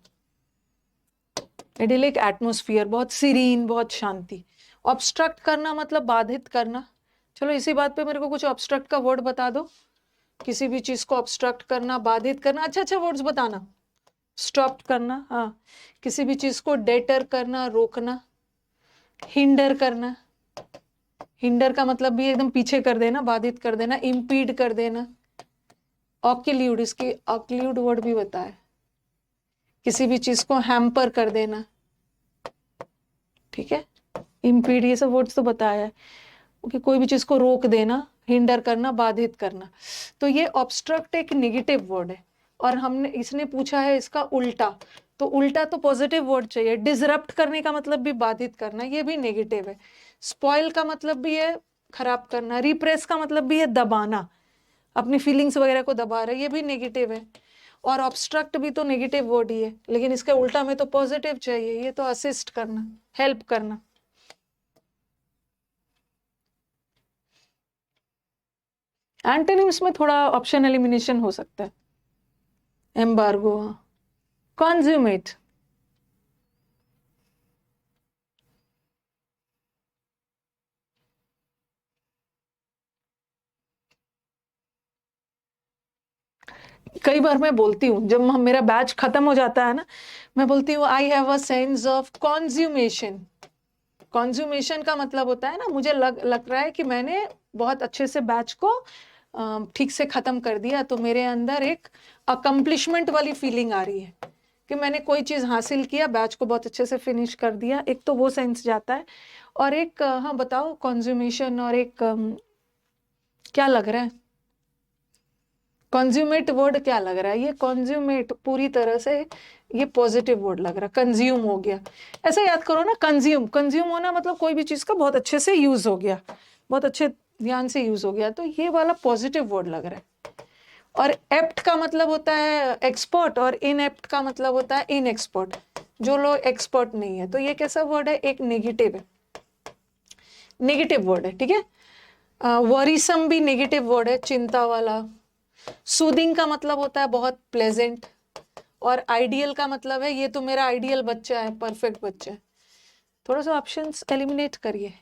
इडिलिक एटमोस्फियर, बहुत सीरीन, बहुत शांति। ऑब्स्ट्रक्ट करना मतलब बाधित करना। चलो इसी बात पे मेरे को कुछ ऑब्स्ट्रक्ट का वर्ड बता दो, किसी भी चीज को ऑब्स्ट्रक्ट करना, बाधित करना, अच्छा अच्छा वर्ड्स बताना। स्टॉप करना, हाँ, किसी भी चीज को डेटर करना, रोकना। हिंडर करना, हिंडर का मतलब भी एकदम पीछे कर देना, बाधित कर देना, इम्पीड कर देना। ऑक्यूल्यूड, इसकी ऑक्यूल्यूड वर्ड भी बताया, किसी भी चीज को हैम्पर कर देना, ठीक है। इम्पीड, ये सब वर्ड्स तो बताया है कि कोई भी चीज को रोक देना, हिंडर करना, बाधित करना। तो ये ऑब्स्ट्रक्ट एक नेगेटिव वर्ड है, और हमने इसने पूछा है इसका उल्टा, तो उल्टा तो पॉजिटिव वर्ड चाहिए। डिसरप्ट करने का मतलब भी बाधित करना, ये भी नेगेटिव है। स्पॉइल का मतलब भी है खराब करना। रिप्रेस का मतलब भी है दबाना, अपनी फीलिंग्स वगैरह को दबा रहे, ये भी नेगेटिव है। और ऑब्स्ट्रक्ट भी तो नेगेटिव वर्ड ही है, लेकिन इसके उल्टा में तो पॉजिटिव चाहिए, ये तो असिस्ट करना, हेल्प करना। एंटोनिम्स में थोड़ा ऑप्शन एलिमिनेशन हो सकता है। एम्बार्गो, कॉन्ज्यूमेट, कई बार मैं बोलती हूँ जब मेरा बैच खत्म हो जाता है ना, मैं बोलती हूँ I have a sense of consumption. Consumption का मतलब होता है ना, मुझे लग रहा है कि मैंने बहुत अच्छे से बैच को ठीक से खत्म कर दिया, तो मेरे अंदर एक अकम्पलिशमेंट वाली फीलिंग आ रही है कि मैंने कोई चीज हासिल किया, बैच को बहुत अच्छे से फिनिश कर दिया। एक तो वो सेंस जाता है, और एक हाँ बताओ, कॉन्ज्यूमेशन और एक क्या लग रहा है? कंज्यूमेट वर्ड क्या लग रहा है? ये कंज्यूमेट पूरी तरह से ये पॉजिटिव वर्ड लग रहा है, कंज्यूम हो गया। ऐसा याद करो ना, कंज्यूम, कंज्यूम होना मतलब कोई भी चीज का बहुत अच्छे से यूज हो गया, बहुत अच्छे ध्यान से यूज हो गया, तो ये वाला पॉजिटिव वर्ड लग रहा है। और एप्ट का मतलब होता है एक्सपर्ट, और इनएप्ट का मतलब होता है इनएक्सपर्ट, जो लोग एक्सपर्ट नहीं है। तो ये कैसा वर्ड है? एक नेगेटिव है, नेगेटिव वर्ड है, ठीक है। वरीसम भी नेगेटिव वर्ड है, चिंता वाला, सूदिंग का मतलब होता है बहुत प्लेजेंट, और आइडियल का मतलब है ये तो मेरा आइडियल बच्चा है, परफेक्ट बच्चा है। थोड़ा सा ऑप्शंस एलिमिनेट करिए।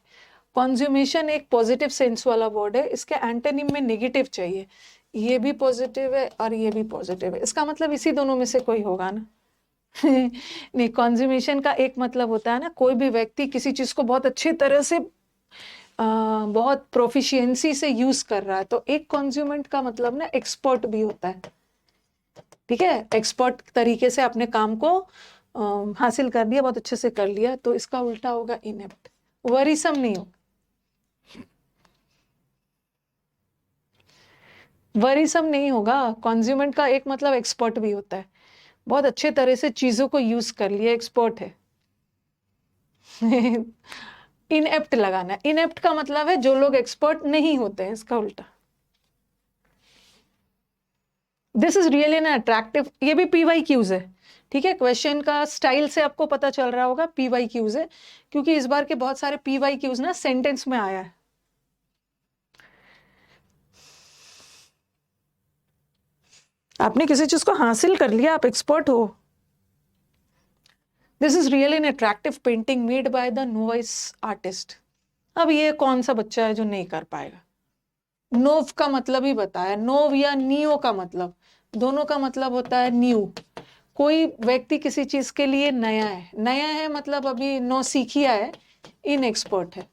कॉन्ज्यूमेशन एक पॉजिटिव सेंस वाला वर्ड है, इसके एंटोनिम में नेगेटिव चाहिए। ये भी पॉजिटिव है और ये भी पॉजिटिव है, इसका मतलब इसी दोनों में से कोई होगा ना। नहीं, कॉन्ज्यूमेशन का एक मतलब होता है ना, कोई भी व्यक्ति किसी चीज को बहुत अच्छी तरह से बहुत प्रोफिशिएंसी से यूज कर रहा है, तो एक कॉन्ज्यूमेंट का मतलब ना एक्सपर्ट भी होता है। ठीक है, एक्सपर्ट तरीके से अपने काम को हासिल कर लिया, बहुत अच्छे से कर लिया, तो इसका उल्टा होगा इनेप्ट। वरीसम नहीं होगा, वरीसम नहीं होगा। कॉन्ज्यूमेंट का एक मतलब एक्सपर्ट भी होता है, बहुत अच्छे तरह से चीजों को यूज कर लिया, एक्सपर्ट है। इनएप्ट लगाना, इनएप्ट का मतलब है जो लोग एक्सपर्ट नहीं होते हैं, इसका उल्टा। This is really an attractive, ये भी पीवाई क्यूज है। ठीक है, क्वेश्चन का स्टाइल से आपको पता चल रहा होगा पीवाई क्यूज है, क्योंकि इस बार के बहुत सारे पीवाई क्यूज ना सेंटेंस में आया है। आपने किसी चीज को हासिल कर लिया, आप एक्सपर्ट हो। This is really an attractive painting made by the novice artist. अब ये कौन सा बच्चा है जो नहीं कर पाएगा? नोव का मतलब ही बताया, नोव या नियो का मतलब, दोनों का मतलब होता है न्यू। कोई व्यक्ति किसी चीज के लिए नया है, नया है मतलब अभी नौ सीखिया है, इन एक्सपर्ट है।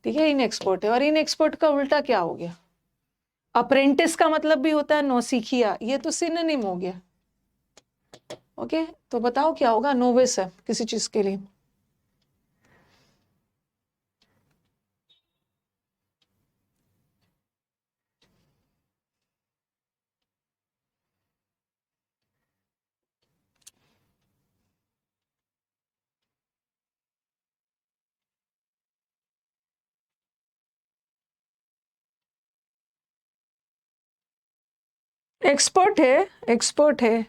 ठीक है, इन एक्सपर्ट है, और इन एक्सपर्ट का उल्टा क्या हो गया? अप्रेंटिस का मतलब भी होता है नौ सीखिया, ये तो सिनोनिम हो गया। ओके, तो बताओ क्या होगा? नोविस है किसी चीज के लिए। एक्सपर्ट है, एक्सपर्ट है,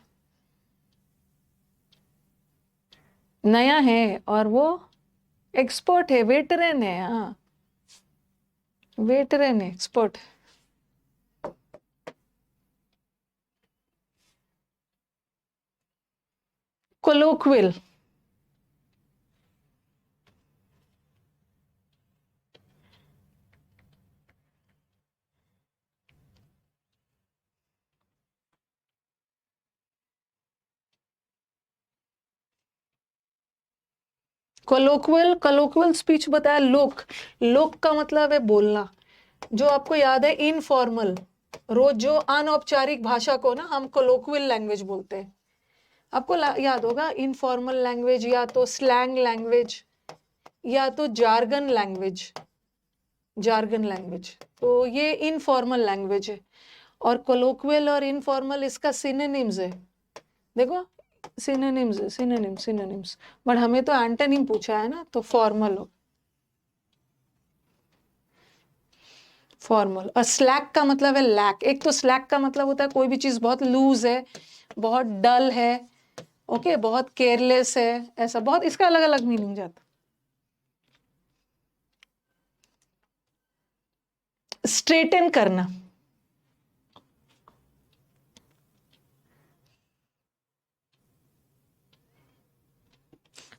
नया है और वो एक्सपर्ट है, वेटरन है। हाँ, वेटरन है, एक्सपर्ट। कोलोक्विल, कोलोक्विल, कोलोक्विल स्पीच बताया। लोक, लोक का मतलब है बोलना, जो आपको याद है इनफॉर्मल, रोज जो अनौपचारिक भाषा को ना हम कोलोक्विल लैंग्वेज बोलते हैं। आपको याद होगा इनफॉर्मल लैंग्वेज, या तो स्लैंग लैंग्वेज, या तो जार्गन लैंग्वेज। जार्गन लैंग्वेज, तो ये इनफॉर्मल लैंग्वेज है। और कोलोक्वियल और इनफॉर्मल इसका सिनोनिम्स है। देखो, सिनोनिम्स है, सिनोनिम्स, सिनोनिम्स। बट हमें तो एंटोनिम पूछा है ना, तो फॉर्मल हो, फॉर्मल। और स्लैक का मतलब है लैक। एक तो स्लैक का मतलब होता है कोई भी चीज बहुत लूज है, बहुत डल है, ओके, बहुत केयरलेस है, ऐसा बहुत, इसका अलग अलग मीनिंग जाता। स्ट्रेटन करना,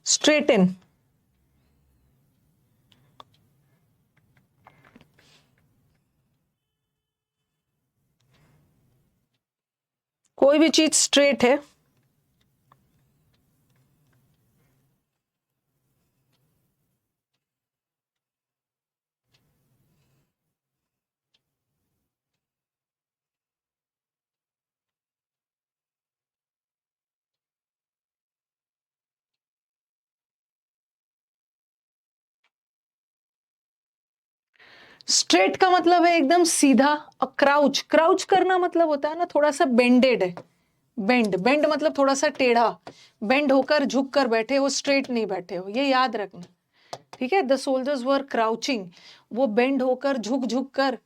स्ट्रेटन, कोई भी चीज स्ट्रेट है। स्ट्रेट का मतलब है एकदम सीधा। और क्राउच, क्राउच करना मतलब होता है ना थोड़ा सा बेंडेड है। बेंड, बेंड मतलब थोड़ा सा टेढ़ा, बेंड होकर झुक कर बैठे हो, स्ट्रेट नहीं बैठे हो, ये याद रखना। ठीक है, द सोल्जर्स वर क्राउचिंग, वो बेंड होकर झुक झुक कर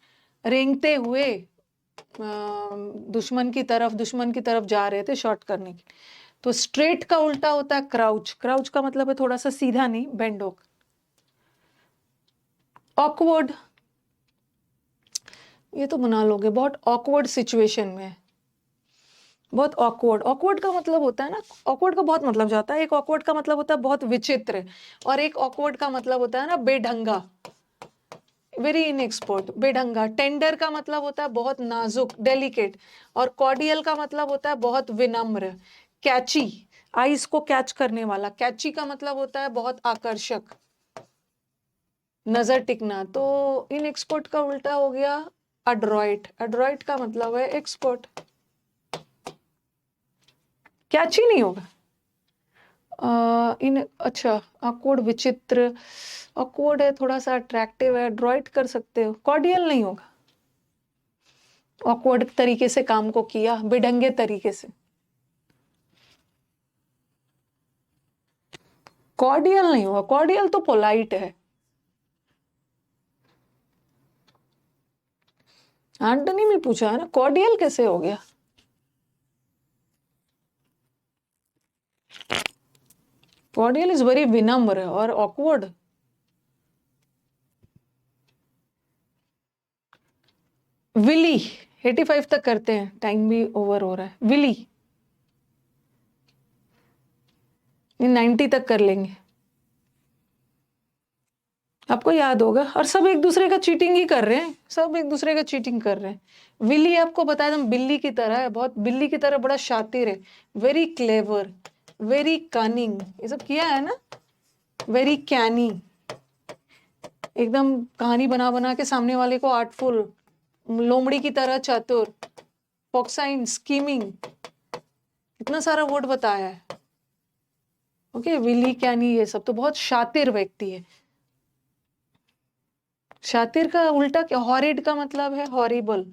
रेंगते हुए दुश्मन की तरफ जा रहे थे शॉट करने के। तो स्ट्रेट का उल्टा होता है क्राउच। क्राउच का मतलब है थोड़ा सा सीधा नहीं, बेंड होकर। ऑकवर्ड, ये तो बना लोगे, बहुत ऑकवर्ड सिचुएशन में, बहुत ऑकवर्ड। ऑकवर्ड का मतलब होता है ना, ऑकवर्ड का बहुत मतलब जाता है। एक ऑकवर्ड का मतलब होता है बहुत विचित्र, और एक ऑकवर्ड का मतलब होता है ना बेढंगा, वेरी इनएक्सपर्ट, बेढंगा। टेंडर का मतलब होता है बहुत नाजुक, डेलिकेट, और कॉर्डियल का मतलब होता है बहुत विनम्र। कैची, आइस को कैच करने वाला, कैची का मतलब होता है बहुत आकर्षक, नजर टिकना। तो इनएक्सपर्ट का उल्टा हो गया अड्रॉइट, अड्रॉइट का मतलब है एक्सपर्ट। कैची नहीं होगा। इन अच्छा, ऑकवर्ड विचित्र, ऑकवर्ड है, थोड़ा सा अट्रैक्टिव है, ड्रॉइट कर सकते हो। कॉर्डियल नहीं होगा, ऑकवर्ड तरीके से काम को किया, बेढंगे तरीके से। कॉर्डियल नहीं होगा, कॉर्डियल तो पोलाइट है। एंटनी में पूछा है ना, कॉर्डियल कैसे हो गया। कॉर्डियल इज वेरी विनम्र, और ऑकवर्ड विली। 85 तक करते हैं, टाइम भी ओवर हो रहा है। विली 90 तक कर लेंगे, आपको याद होगा। और सब एक दूसरे का चीटिंग ही कर रहे हैं, सब एक दूसरे का चीटिंग कर रहे हैं। विली आपको बताया था, बिल्ली की तरह है, बहुत बिल्ली की तरह, बड़ा शातिर है, वेरी क्लेवर, वेरी कनिंग, ये सब किया है ना। वेरी कैनी, एकदम कहानी बना बना के सामने वाले को आर्टफुल, लोमड़ी की तरह चतुर, फॉक्साइन, स्कीमिंग, इतना सारा वर्ड बताया है। ओके, विली, कैनी, ये सब तो बहुत शातिर व्यक्ति है। शातिर का उल्टा क्या, हॉरिड का मतलब है हॉरिबल।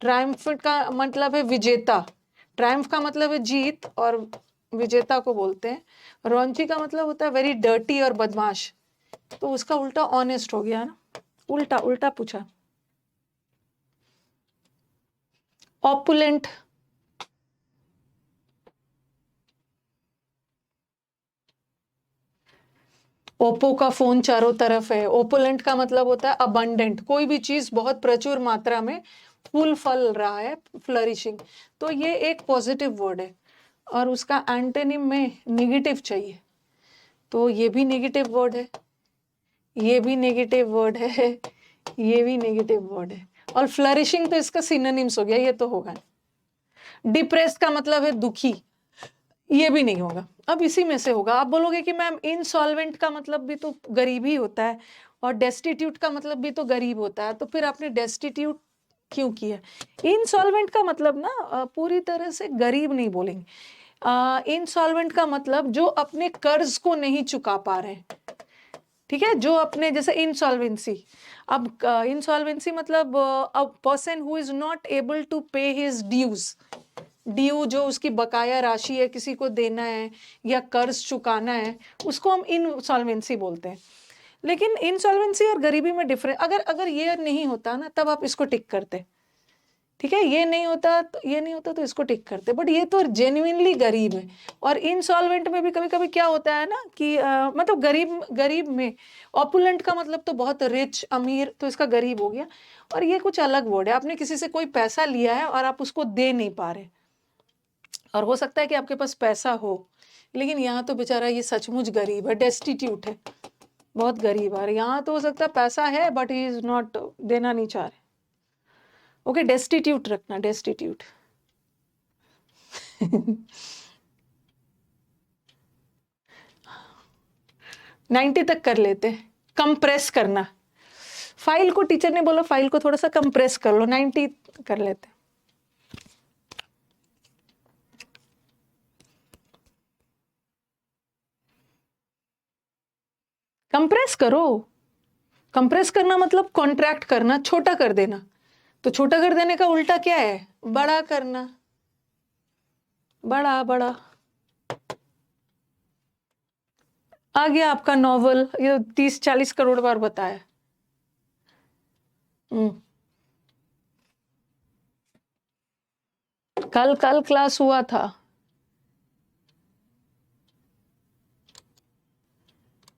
ट्रायम्फेंट का मतलब है विजेता, ट्रायम्फ का मतलब है जीत, और विजेता को बोलते हैं। रॉन्ची का मतलब होता है वेरी डर्टी और बदमाश, तो उसका उल्टा ऑनेस्ट हो गया ना। उल्टा उल्टा पूछा। ऑपुलेंट, ओप्पो का फोन चारों तरफ है। ओपुलेंट का मतलब होता है अबंडेंट, कोई भी चीज बहुत प्रचुर मात्रा में फूल फल रहा है, फ्लरिशिंग। तो ये एक पॉजिटिव वर्ड है, और उसका एंटोनिम में नेगेटिव चाहिए, तो ये भी नेगेटिव वर्ड है, ये भी नेगेटिव वर्ड है, ये भी नेगेटिव वर्ड है, और फ्लरिशिंग तो इसका सिनोनिम्स हो गया, ये तो होगा। डिप्रेस्ड का मतलब है दुखी, ये भी नहीं होगा। अब इसी में से होगा। आप बोलोगे कि मैम इनसॉल्वेंट का मतलब भी तो गरीब ही होता है, और डेस्टिट्यूट का मतलब भी तो गरीब होता है, तो फिर आपने डेस्टिट्यूट क्यों किया। इनसॉल्वेंट का मतलब ना पूरी तरह से गरीब नहीं बोलेंगे। इनसॉल्वेंट का मतलब जो अपने कर्ज को नहीं चुका पा रहे हैं, ठीक है, जो अपने, जैसे इंसॉल्वेंसी। अब इंसॉल्वेंसी मतलब a person who is not able to pay his dues, due जो उसकी बकाया राशि है, किसी को देना है या कर्ज चुकाना है, उसको हम इंसॉल्वेंसी बोलते हैं। लेकिन इंसॉल्वेंसी और गरीबी में डिफरेंस, अगर अगर ये नहीं होता ना तब आप इसको टिक करते, ठीक है, ये नहीं होता तो, ये नहीं होता तो इसको टिक करते, बट ये तो जेन्युइनली गरीब है। और इंसॉल्वेंट में भी कभी कभी क्या होता है ना कि मतलब गरीब, गरीब में ऑपुलेंट का मतलब तो बहुत रिच, अमीर, तो इसका गरीब हो गया। और ये कुछ अलग वर्ड है, आपने किसी से कोई पैसा लिया है और आप उसको दे नहीं पा रहे, और हो सकता है कि आपके पास पैसा हो, लेकिन यहाँ तो बेचारा ये सचमुच गरीब है, डेस्टिट्यूट है, बहुत गरीब है। यहाँ तो हो सकता है पैसा है बट ही इज नॉट, देना नहीं चाह रहे। ओके, डेस्टिट्यूट रखना, डेस्टिट्यूट। 90 तक कर लेते। कंप्रेस करना, फाइल को, टीचर ने बोला फाइल को थोड़ा सा कंप्रेस कर लो, 90 कर लेते। कंप्रेस करो, कंप्रेस करना मतलब कॉन्ट्रैक्ट करना, छोटा कर देना। तो छोटा कर देने का उल्टा क्या है, बड़ा करना, बड़ा बड़ा। आ गया आपका नॉवल, ये 30-40 करोड़ बार बताया। कल कल क्लास हुआ था,